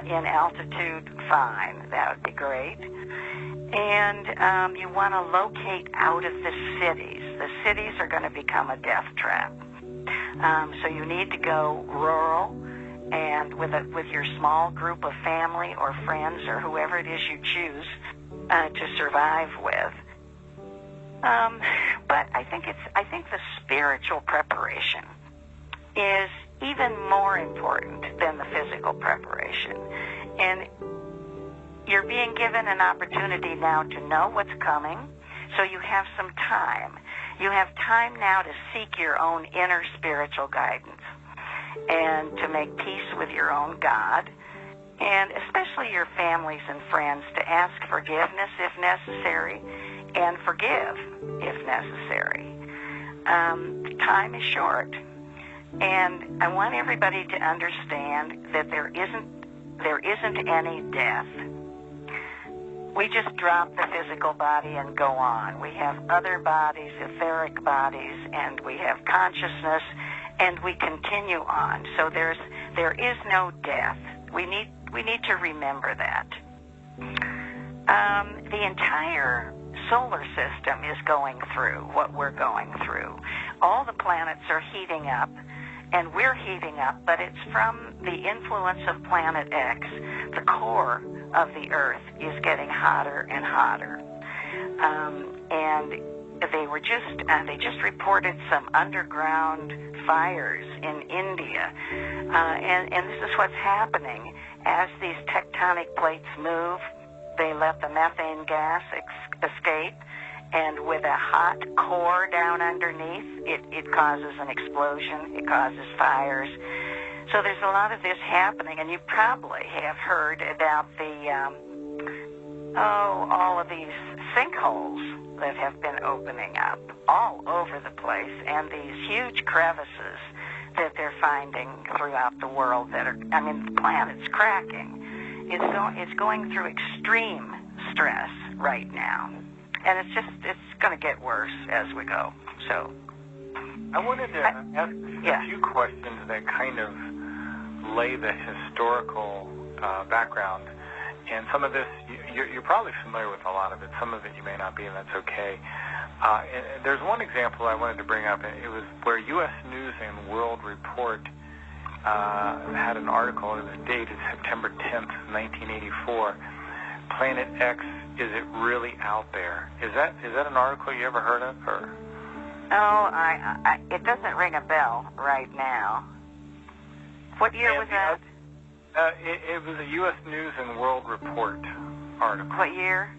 in altitude, fine. That would be great. And you want to locate out of the cities. The cities are going to become a death trap. So you need to go rural and with your small group of family or friends or whoever it is you choose to survive with. But I think the spiritual preparation is even more important than the physical preparation. And you're being given an opportunity now to know what's coming, so you have some time. You have time now to seek your own inner spiritual guidance and to make peace with your own God, and especially your families and friends, to ask forgiveness if necessary and forgive if necessary. Time is short, and I want everybody to understand that there isn't any death. We just drop the physical body and go on. We have other bodies, etheric bodies, and we have consciousness, and we continue on. So there is no death. We need to remember that. The entire solar system is going through what we're going through. All the planets are heating up, and we're heating up, but it's from the influence of Planet X. The core of the Earth is getting hotter and hotter. And they just reported some underground fires in India. And this is what's happening. As these tectonic plates move, they let the methane gas escape, and with a hot core down underneath, it causes an explosion, it causes fires. So there's a lot of this happening, and you probably have heard about all of these sinkholes that have been opening up all over the place, and these huge crevices that they're finding throughout the world the planet's cracking. It's going through extreme stress right now, and it's going to get worse as we go. So I wanted to ask a few questions that kind of lay the historical background. And some of this, you're probably familiar with a lot of it. Some of it you may not be, and that's okay. And there's one example I wanted to bring up. It was where U.S. News and World Report had an article. It was dated September 10th, 1984. Planet X, is it really out there? Is that an article you ever heard of? Or? No, it doesn't ring a bell right now. What year was that? It was a U.S. News and World Report article. What year?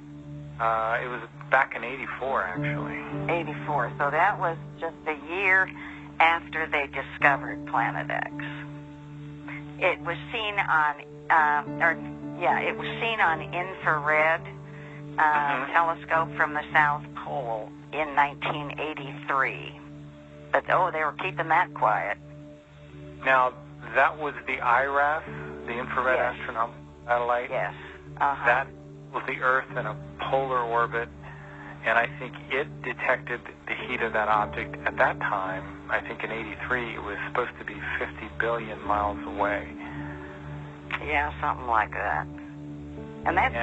It was back in 84, actually. 84. So that was just a year after they discovered Planet X. It was seen on infrared telescope from the South Pole in 1983. But they were keeping that quiet. Now, that was the IRAS, the infrared astronomical satellite. Yes. That was the Earth in a polar orbit, and I think it detected the heat of that object at that time. I think in 83 it was supposed to be 50 billion miles away. Yeah, something like that. And that's,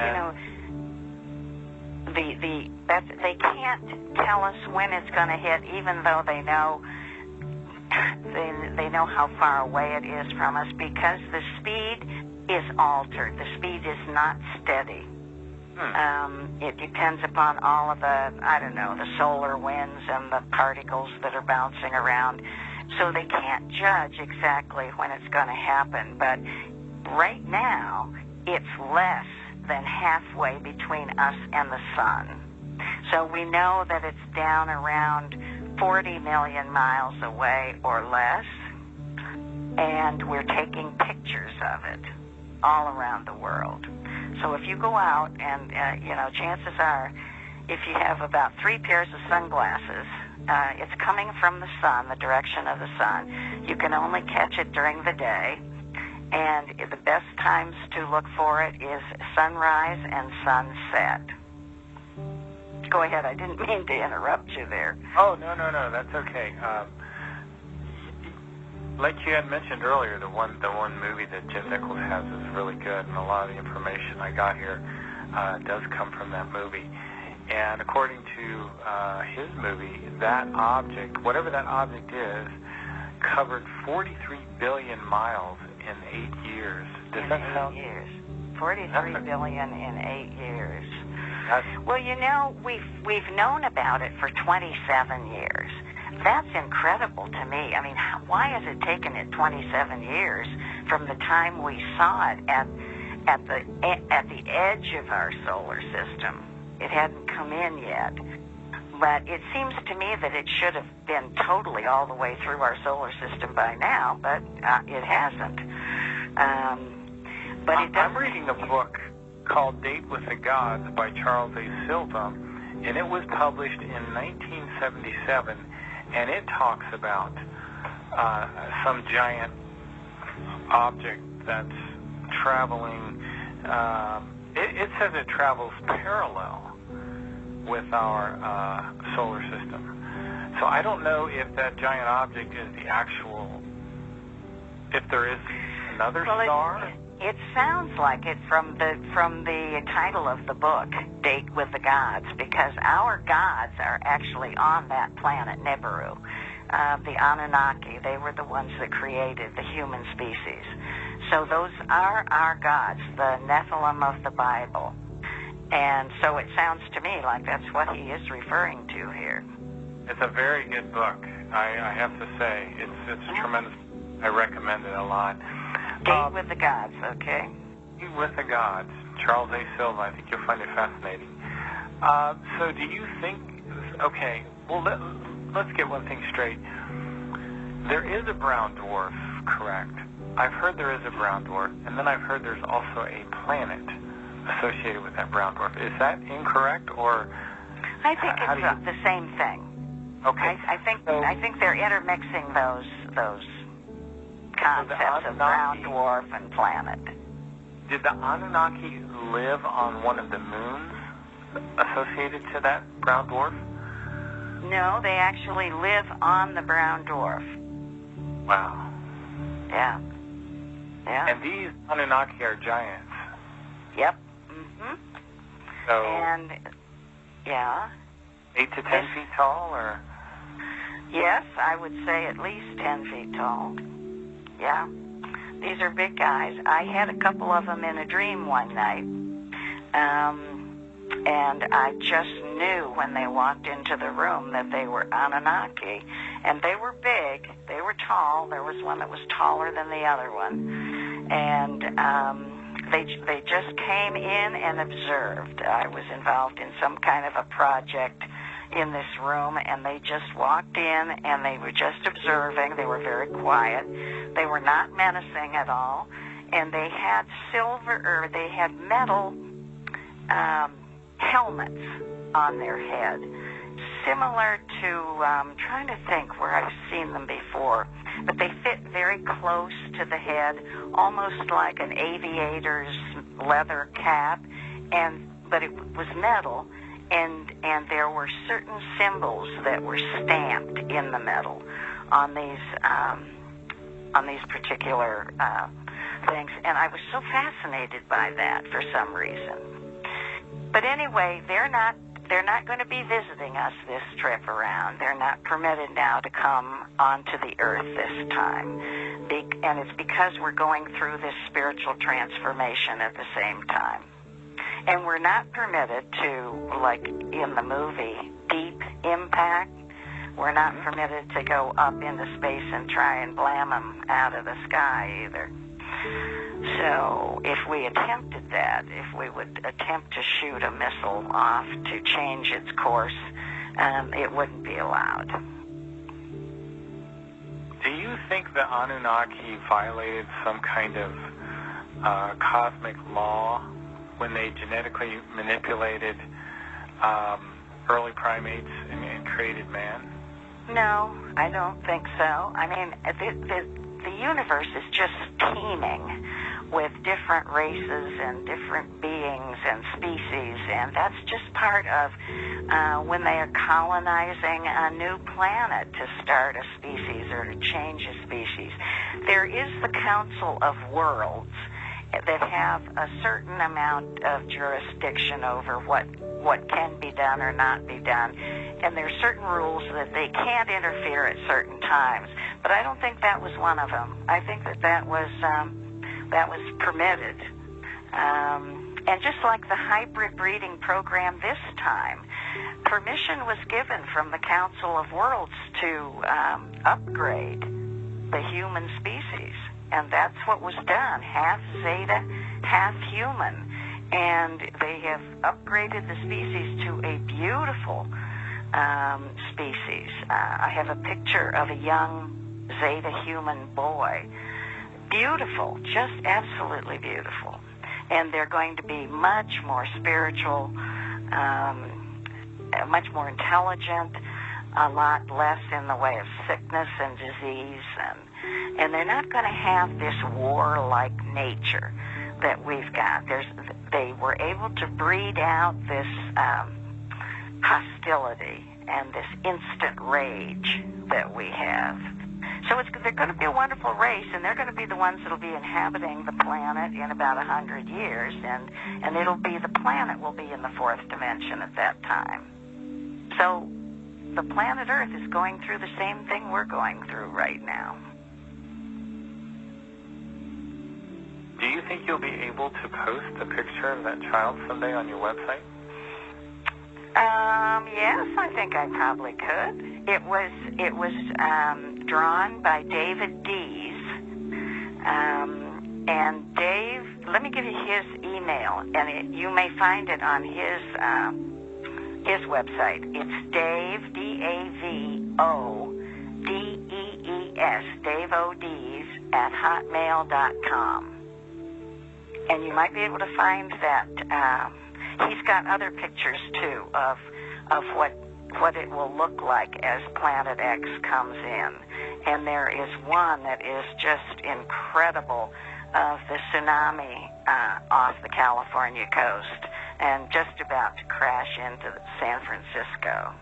they can't tell us when it's going to hit, even though they know how far away it is from us, because the speed is altered. The speed is not steady. It depends upon all of the solar winds and the particles that are bouncing around. So they can't judge exactly when it's going to happen. But right now, it's less than halfway between us and the sun. So we know that it's down around 40 million miles away or less, and we're taking pictures of it all around the world. So if you go out and, chances are, if you have about 3 pairs of sunglasses, it's coming from the sun, the direction of the sun. You can only catch it during the day, and the best times to look for it is sunrise and sunset. Go ahead, I didn't mean to interrupt you there. Oh, no, that's okay. Like you had mentioned earlier, the one movie that Jim Nichols has is really good, and a lot of the information I got here does come from that movie. And according to his movie, that object, whatever that object is, covered 43 billion miles in 8 years. Does that sound? 8 years. 43 billion in 8 years. Well, we've known about it for 27 years. That's incredible to me. I mean, why has it taken it 27 years from the time we saw it at the edge of our solar system? It hadn't come in yet. But it seems to me that it should have been totally all the way through our solar system by now, but it hasn't. I'm reading a book called Date with the Gods by Charles A. Silva, and it was published in 1977, and it talks about some giant object that's traveling. It says it travels parallel with our solar system. So I don't know if that giant object is the actual, if there is another star. It sounds like it from the title of the book, Date with the Gods, because our gods are actually on that planet Nibiru. The Anunnaki, they were the ones that created the human species. So those are our gods, the Nephilim of the Bible. And so it sounds to me like that's what he is referring to here. It's a very good book, I have to say. It's tremendous. I recommend it a lot. Date with the Gods, okay? Date with the Gods, Charles A. Silva. I think you'll find it fascinating. So do you think, okay, well, let's get one thing straight. There is a brown dwarf, correct? I've heard there is a brown dwarf, and then I've heard there's also a planet associated with that brown dwarf. Is that incorrect, or? I think it's the same thing. Okay. I think they're intermixing those concepts of brown dwarf and planet. Did the Anunnaki live on one of the moons associated to that brown dwarf? No, they actually live on the brown dwarf. Wow. Yeah. Yeah. And these Anunnaki are giants. Yep. Mm-hmm. So. And, yeah. 8 to 10 feet tall, or? Yes, I would say at least 10 feet tall. Yeah. These are big guys. I had a couple of them in a dream one night. And I just knew when they walked into the room that they were Anunnaki. And they were big. They were tall. There was one that was taller than the other one. And they just came in and observed. I was involved in some kind of a project in this room, and they just walked in, and they were just observing. They were very quiet. They were not menacing at all, and they had they had metal helmets on their head, similar to, I'm trying to think where I've seen them before, but they fit very close to the head, almost like an aviator's leather cap, but it was metal. And there were certain symbols that were stamped in the metal on these particular things, and I was so fascinated by that for some reason. But anyway, they're not going to be visiting us this trip around. They're not permitted now to come onto the earth this time, and it's because we're going through this spiritual transformation at the same time. And we're not permitted to, like in the movie, Deep Impact, we're not permitted to go up into space and try and blam them out of the sky either. So if we attempted that, if we would attempt to shoot a missile off to change its course, it wouldn't be allowed. Do you think the Anunnaki violated some kind of cosmic law when they genetically manipulated early primates and created man? No, I don't think so. I mean, the universe is just teeming with different races and different beings and species, and that's just part of when they are colonizing a new planet to start a species or to change a species. There is the Council of Worlds that have a certain amount of jurisdiction over what can be done or not be done. And there are certain rules that they can't interfere at certain times. But I don't think that was one of them. I think that was permitted. And just like the hybrid breeding program this time, permission was given from the Council of Worlds to upgrade the human species. And that's what was done, half Zeta, half human. And they have upgraded the species to a beautiful species. I have a picture of a young Zeta human boy. Beautiful, just absolutely beautiful. And they're going to be much more spiritual, much more intelligent, a lot less in the way of sickness and disease, and they're not going to have this war-like nature that we've got. They were able to breed out this hostility and this instant rage that we have. So they're going to be a wonderful race, and they're going to be the ones that will be inhabiting the planet in about 100 years, and it'll be the planet will be in the fourth dimension at that time. So the planet Earth is going through the same thing we're going through right now. Do you think you'll be able to post a picture of that child someday on your website? Yes, I think I probably could. It was drawn by David Dees, and Dave. Let me give you his email, and you may find it on his website. It's Dave DAVODEES, Dave O'Dees at hotmail.com. And you might be able to find that. He's got other pictures too of what it will look like as Planet X comes in. And there is one that is just incredible of the tsunami off the California coast and just about to crash into San Francisco.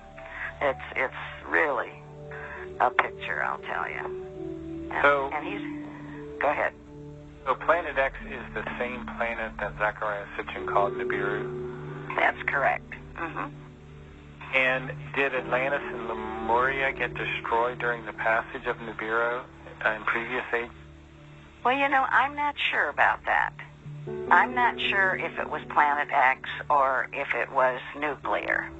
It's really a picture, I'll tell you. And he's go ahead. So Planet X is the same planet that Zecharia Sitchin called Nibiru? That's correct. Mm-hmm. And did Atlantis and Lemuria get destroyed during the passage of Nibiru in previous ages? Well, I'm not sure about that. I'm not sure if it was Planet X or if it was nuclear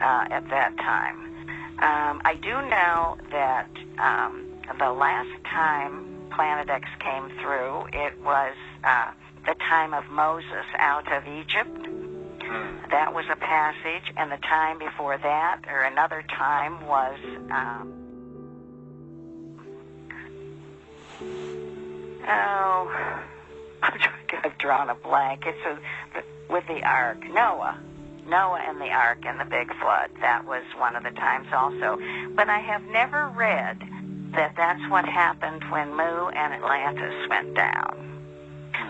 at that time. I do know that the last time Planet X came through, it was the time of Moses out of Egypt. That was a passage, and the time before that, or another time, was I've drawn a blank. It's with the Ark, Noah and the Ark and the Big Flood. That was one of the times also. But I have never read that that's what happened when Mu and Atlantis went down.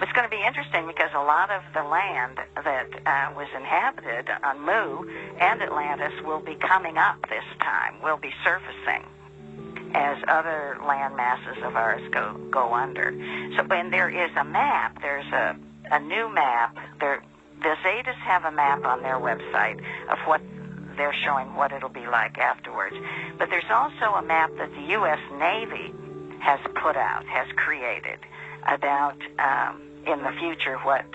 It's going to be interesting because a lot of the land that was inhabited on Mu and Atlantis will be coming up this time, will be surfacing as other land masses of ours go under. So when there is a map, there's a new map. The Zetas have a map on their website of what they're showing what it'll be like afterwards. But there's also a map that the U.S. Navy has put out, has created, about in the future what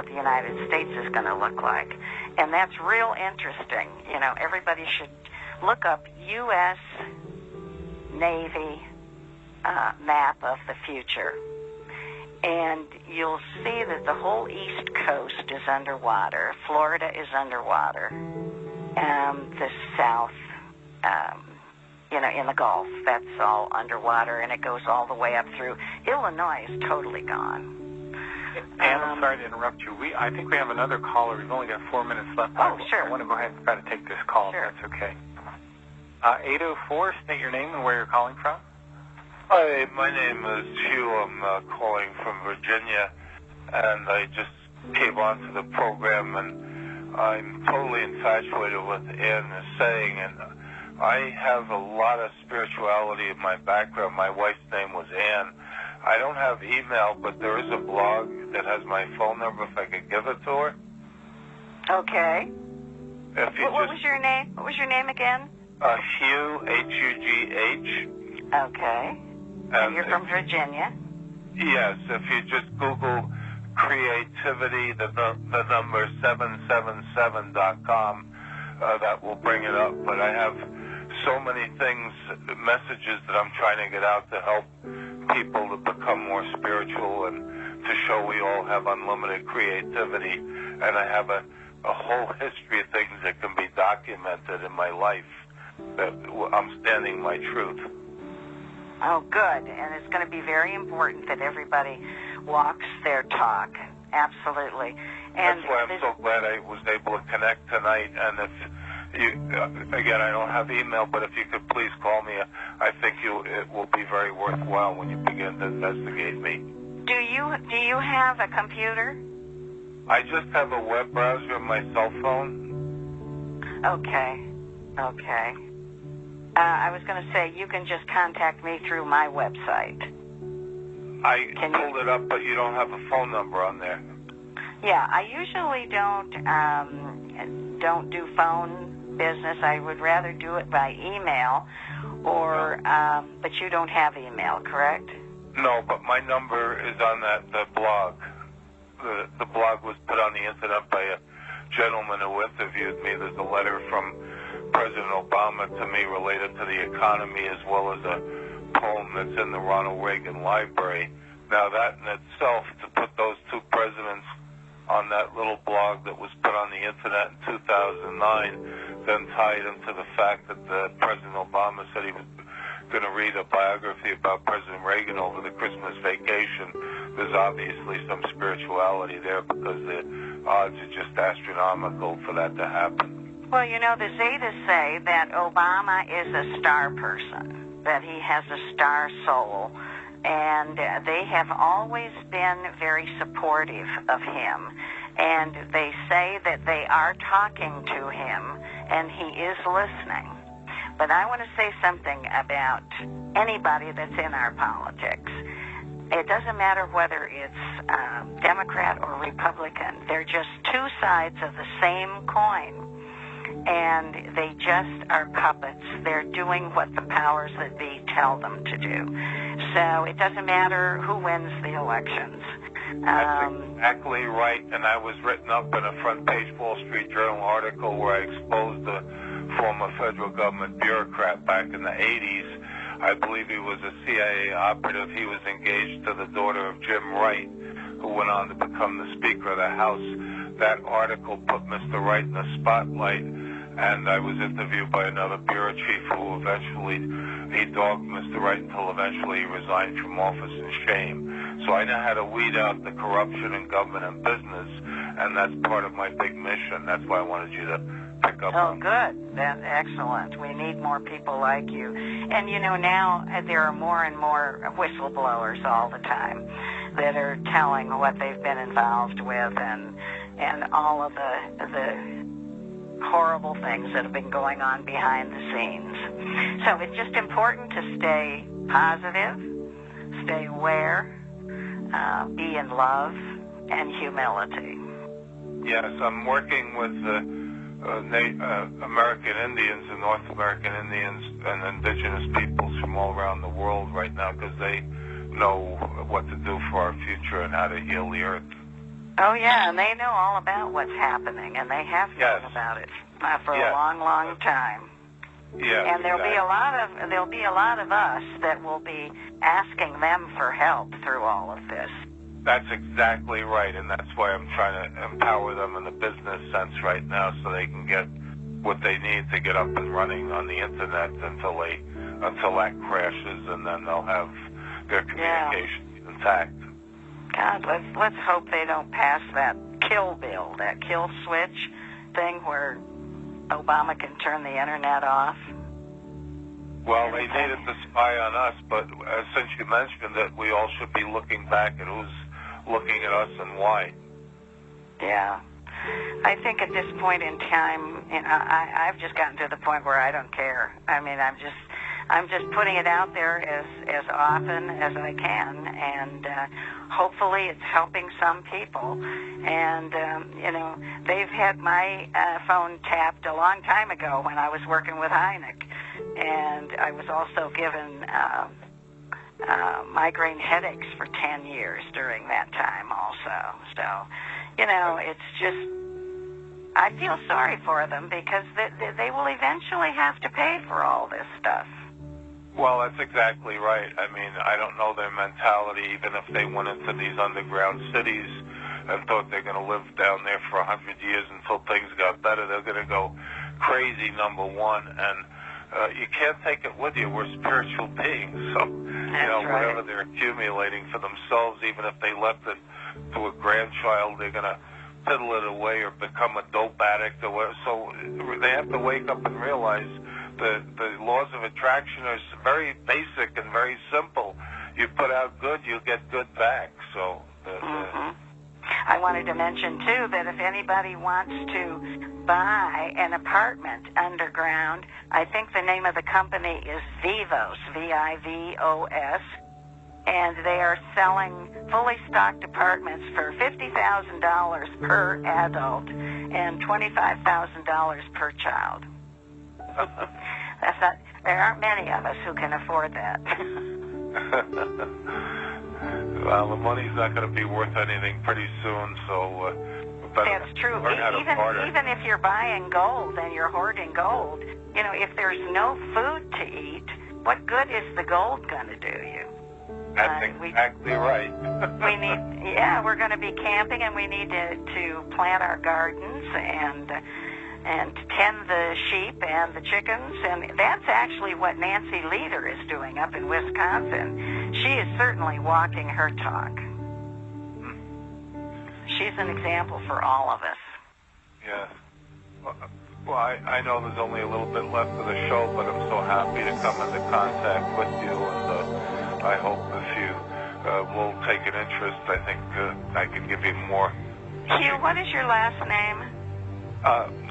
the United States is going to look like. And that's real interesting. Everybody should look up U.S. Navy map of the future. And you'll see that the whole East Coast is underwater. Florida is underwater. The South, in the Gulf, that's all underwater, and it goes all the way up through. Illinois is totally gone. And I'm sorry to interrupt you. I think we have another caller. We've only got 4 minutes left. Oh, sure. I want to go ahead and try to take this call, if that's okay. 804, state your name and where you're calling from. Hi, my name is Hugh. I'm calling from Virginia, and I just came onto the program, and I'm totally infatuated with Ann is saying, and I have a lot of spirituality in my background. My wife's name was Ann. I don't have email, but there is a blog that has my phone number if I could give it to her. Okay. What was your name? What was your name again? Hugh, H-U-G-H. Okay. And you're from Virginia? Yes. If you just Google creativity, the number 777.com, that will bring it up. But I have so many things, messages that I'm trying to get out to help people to become more spiritual and to show we all have unlimited creativity. And I have a whole history of things that can be documented in my life, that I'm standing my truth. Oh, good. And it's going to be very important that everybody walks their talk. Absolutely. And that's why I'm so glad I was able to connect tonight. And if you, again, I don't have email, but if you could please call me, I think it will be very worthwhile when you begin to investigate me. Do you have a computer? I just have a web browser on my cell phone. Okay. I was going to say, you can just contact me through my website. I pulled it up, but you don't have a phone number on there. Yeah, I usually don't do phone business. I would rather do it by email, or but you don't have email, correct? No, but my number is on the blog. The blog was put on the internet by a gentleman who interviewed me. There's a letter from President Obama to me related to the economy, as well as a poem that's in the Ronald Reagan Library. Now that in itself, to put those two presidents on that little blog that was put on the internet in 2009, then tied into the fact that President Obama said he was going to read a biography about President Reagan over the Christmas vacation. There's obviously some spirituality there, because the odds are just astronomical for that to happen. Well, you know, the Zetas say that Obama is a star person, that he has a star soul, and they have always been very supportive of him. And they say that they are talking to him, and he is listening. But I want to say something about anybody that's in our politics. It doesn't matter whether it's Democrat or Republican. They're just two sides of the same coin. And they just are puppets. They're doing what the powers that be tell them to do. So it doesn't matter who wins the elections. That's exactly right. And I was written up in a front-page Wall Street Journal article where I exposed a former federal government bureaucrat back in the 80s. I believe he was a CIA operative. He was engaged to the daughter of Jim Wright, who went on to become the Speaker of the House. That article put Mr. Wright in the spotlight, and I was interviewed by another bureau chief who eventually, he dogged Mr. Wright until eventually he resigned from office in shame. So I know how to weed out the corruption in government and business, and that's part of my big mission. That's why I wanted you to pick up on. Oh, good. That's excellent. We need more people like you. And, you know, now there are more and more whistleblowers all the time that are telling what they've been involved with and all of the horrible things that have been going on behind the scenes. So it's just important to stay positive, stay aware, be in love and humility. Yes, I'm working with American Indians and North American Indians and indigenous peoples from all around the world right now, because they know what to do for our future and how to heal the earth. Oh yeah, and they know all about what's happening, and they have known about it for a long, long time. Yeah, and there'll be a lot of us that will be asking them for help through all of this. That's exactly right, and that's why I'm trying to empower them in the business sense right now, so they can get what they need to get up and running on the internet until that crashes, and then they'll have their communication intact. God, let's hope they don't pass that kill bill, that kill switch thing where Obama can turn the internet off. Well, they needed to spy on us, but since you mentioned it, we all should be looking back at who's looking at us and why. Yeah. I think at this point in time, you know, I've just gotten to the point where I don't care. I mean, I'm just putting it out there as often as I can, and hopefully it's helping some people. And, you know, they've had my phone tapped a long time ago when I was working with Hynek. And I was also given migraine headaches for 10 years during that time also. So, you know, it's just I feel sorry for them because they will eventually have to pay for all this stuff. Well, that's exactly right. I mean, I don't know their mentality. Even if they went into these underground cities and thought they're going to live down there for 100 years until things got better, they're going to go crazy, number one. And you can't take it with you. We're spiritual beings. So, whatever they're accumulating for themselves, even if they left it to a grandchild, they're going to piddle it away or become a dope addict or whatever. So they have to wake up and realize the laws of attraction are very basic and very simple. You put out good, you get good back. So I wanted to mention, too, that if anybody wants to buy an apartment underground, I think the name of the company is Vivos, V-I-V-O-S, and they are selling fully stocked apartments for $50,000 per adult and $25,000 per child. There aren't many of us who can afford that. Well, the money's not going to be worth anything pretty soon, so that's true. Even if you're buying gold and you're hoarding gold, if there's no food to eat, what good is the gold going to do you? That's exactly right. We're going to be camping, and we need to plant our gardens and tend the sheep and the chickens, and that's actually what Nancy Leader is doing up in Wisconsin. She is certainly walking her talk. She's an example for all of us. Yes. Well, I know there's only a little bit left of the show, but I'm so happy to come into contact with you, and I hope if you will take an interest, I think I can give you more. Hugh, what is your last name?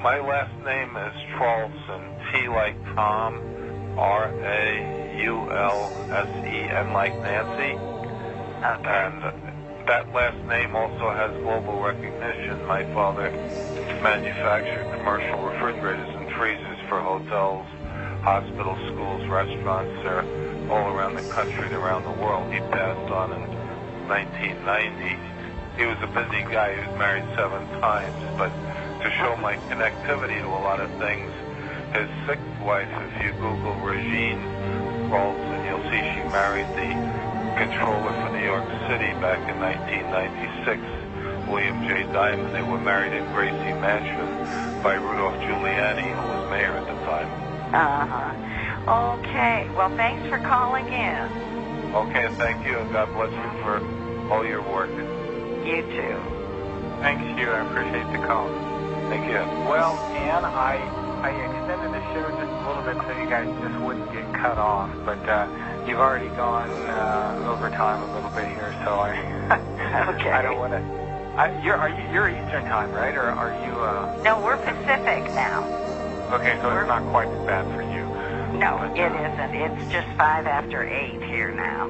My last name is Traulsen, T like Tom, R-A-U-L-S-E-N like Nancy. Okay. And that last name also has global recognition. My father manufactured commercial refrigerators and freezers for hotels, hospitals, schools, restaurants. They're all around the country and around the world. He passed on in 1990. He was a busy guy. He was married 7 times, but to show my connectivity to a lot of things, his 6th wife, if you Google Regine Traulsen, you'll see she married the controller for New York City back in 1996, William J. Diamond. They were married in Gracie Mansion by Rudolph Giuliani, who was mayor at the time. Okay. Well, thanks for calling in. Okay, thank you, and God bless you for all your work. You too. Thanks, Hugh. I appreciate the call. Thank you. Well, Ann, I extended the show just a little bit so you guys just wouldn't get cut off, but you've already gone over time a little bit here, so I don't want to. You're Eastern time, right? Or are you? No, we're Pacific now. Okay, so it's not quite as bad for you. No, but, it isn't. It's just 5 after 8 here now.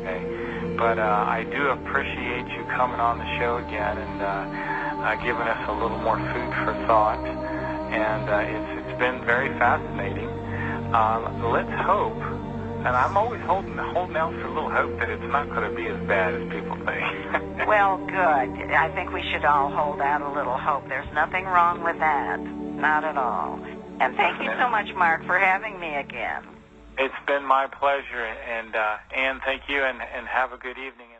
Okay, but I do appreciate you coming on the show again and giving us a little more food for thought, and it's been very fascinating. Let's hope, and I'm always holding out for a little hope that it's not going to be as bad as people think. Well, good. I think we should all hold out a little hope. There's nothing wrong with that. Not at all. And thank you so much, Mark, for having me again. It's been my pleasure, and Ann, thank you, and have a good evening.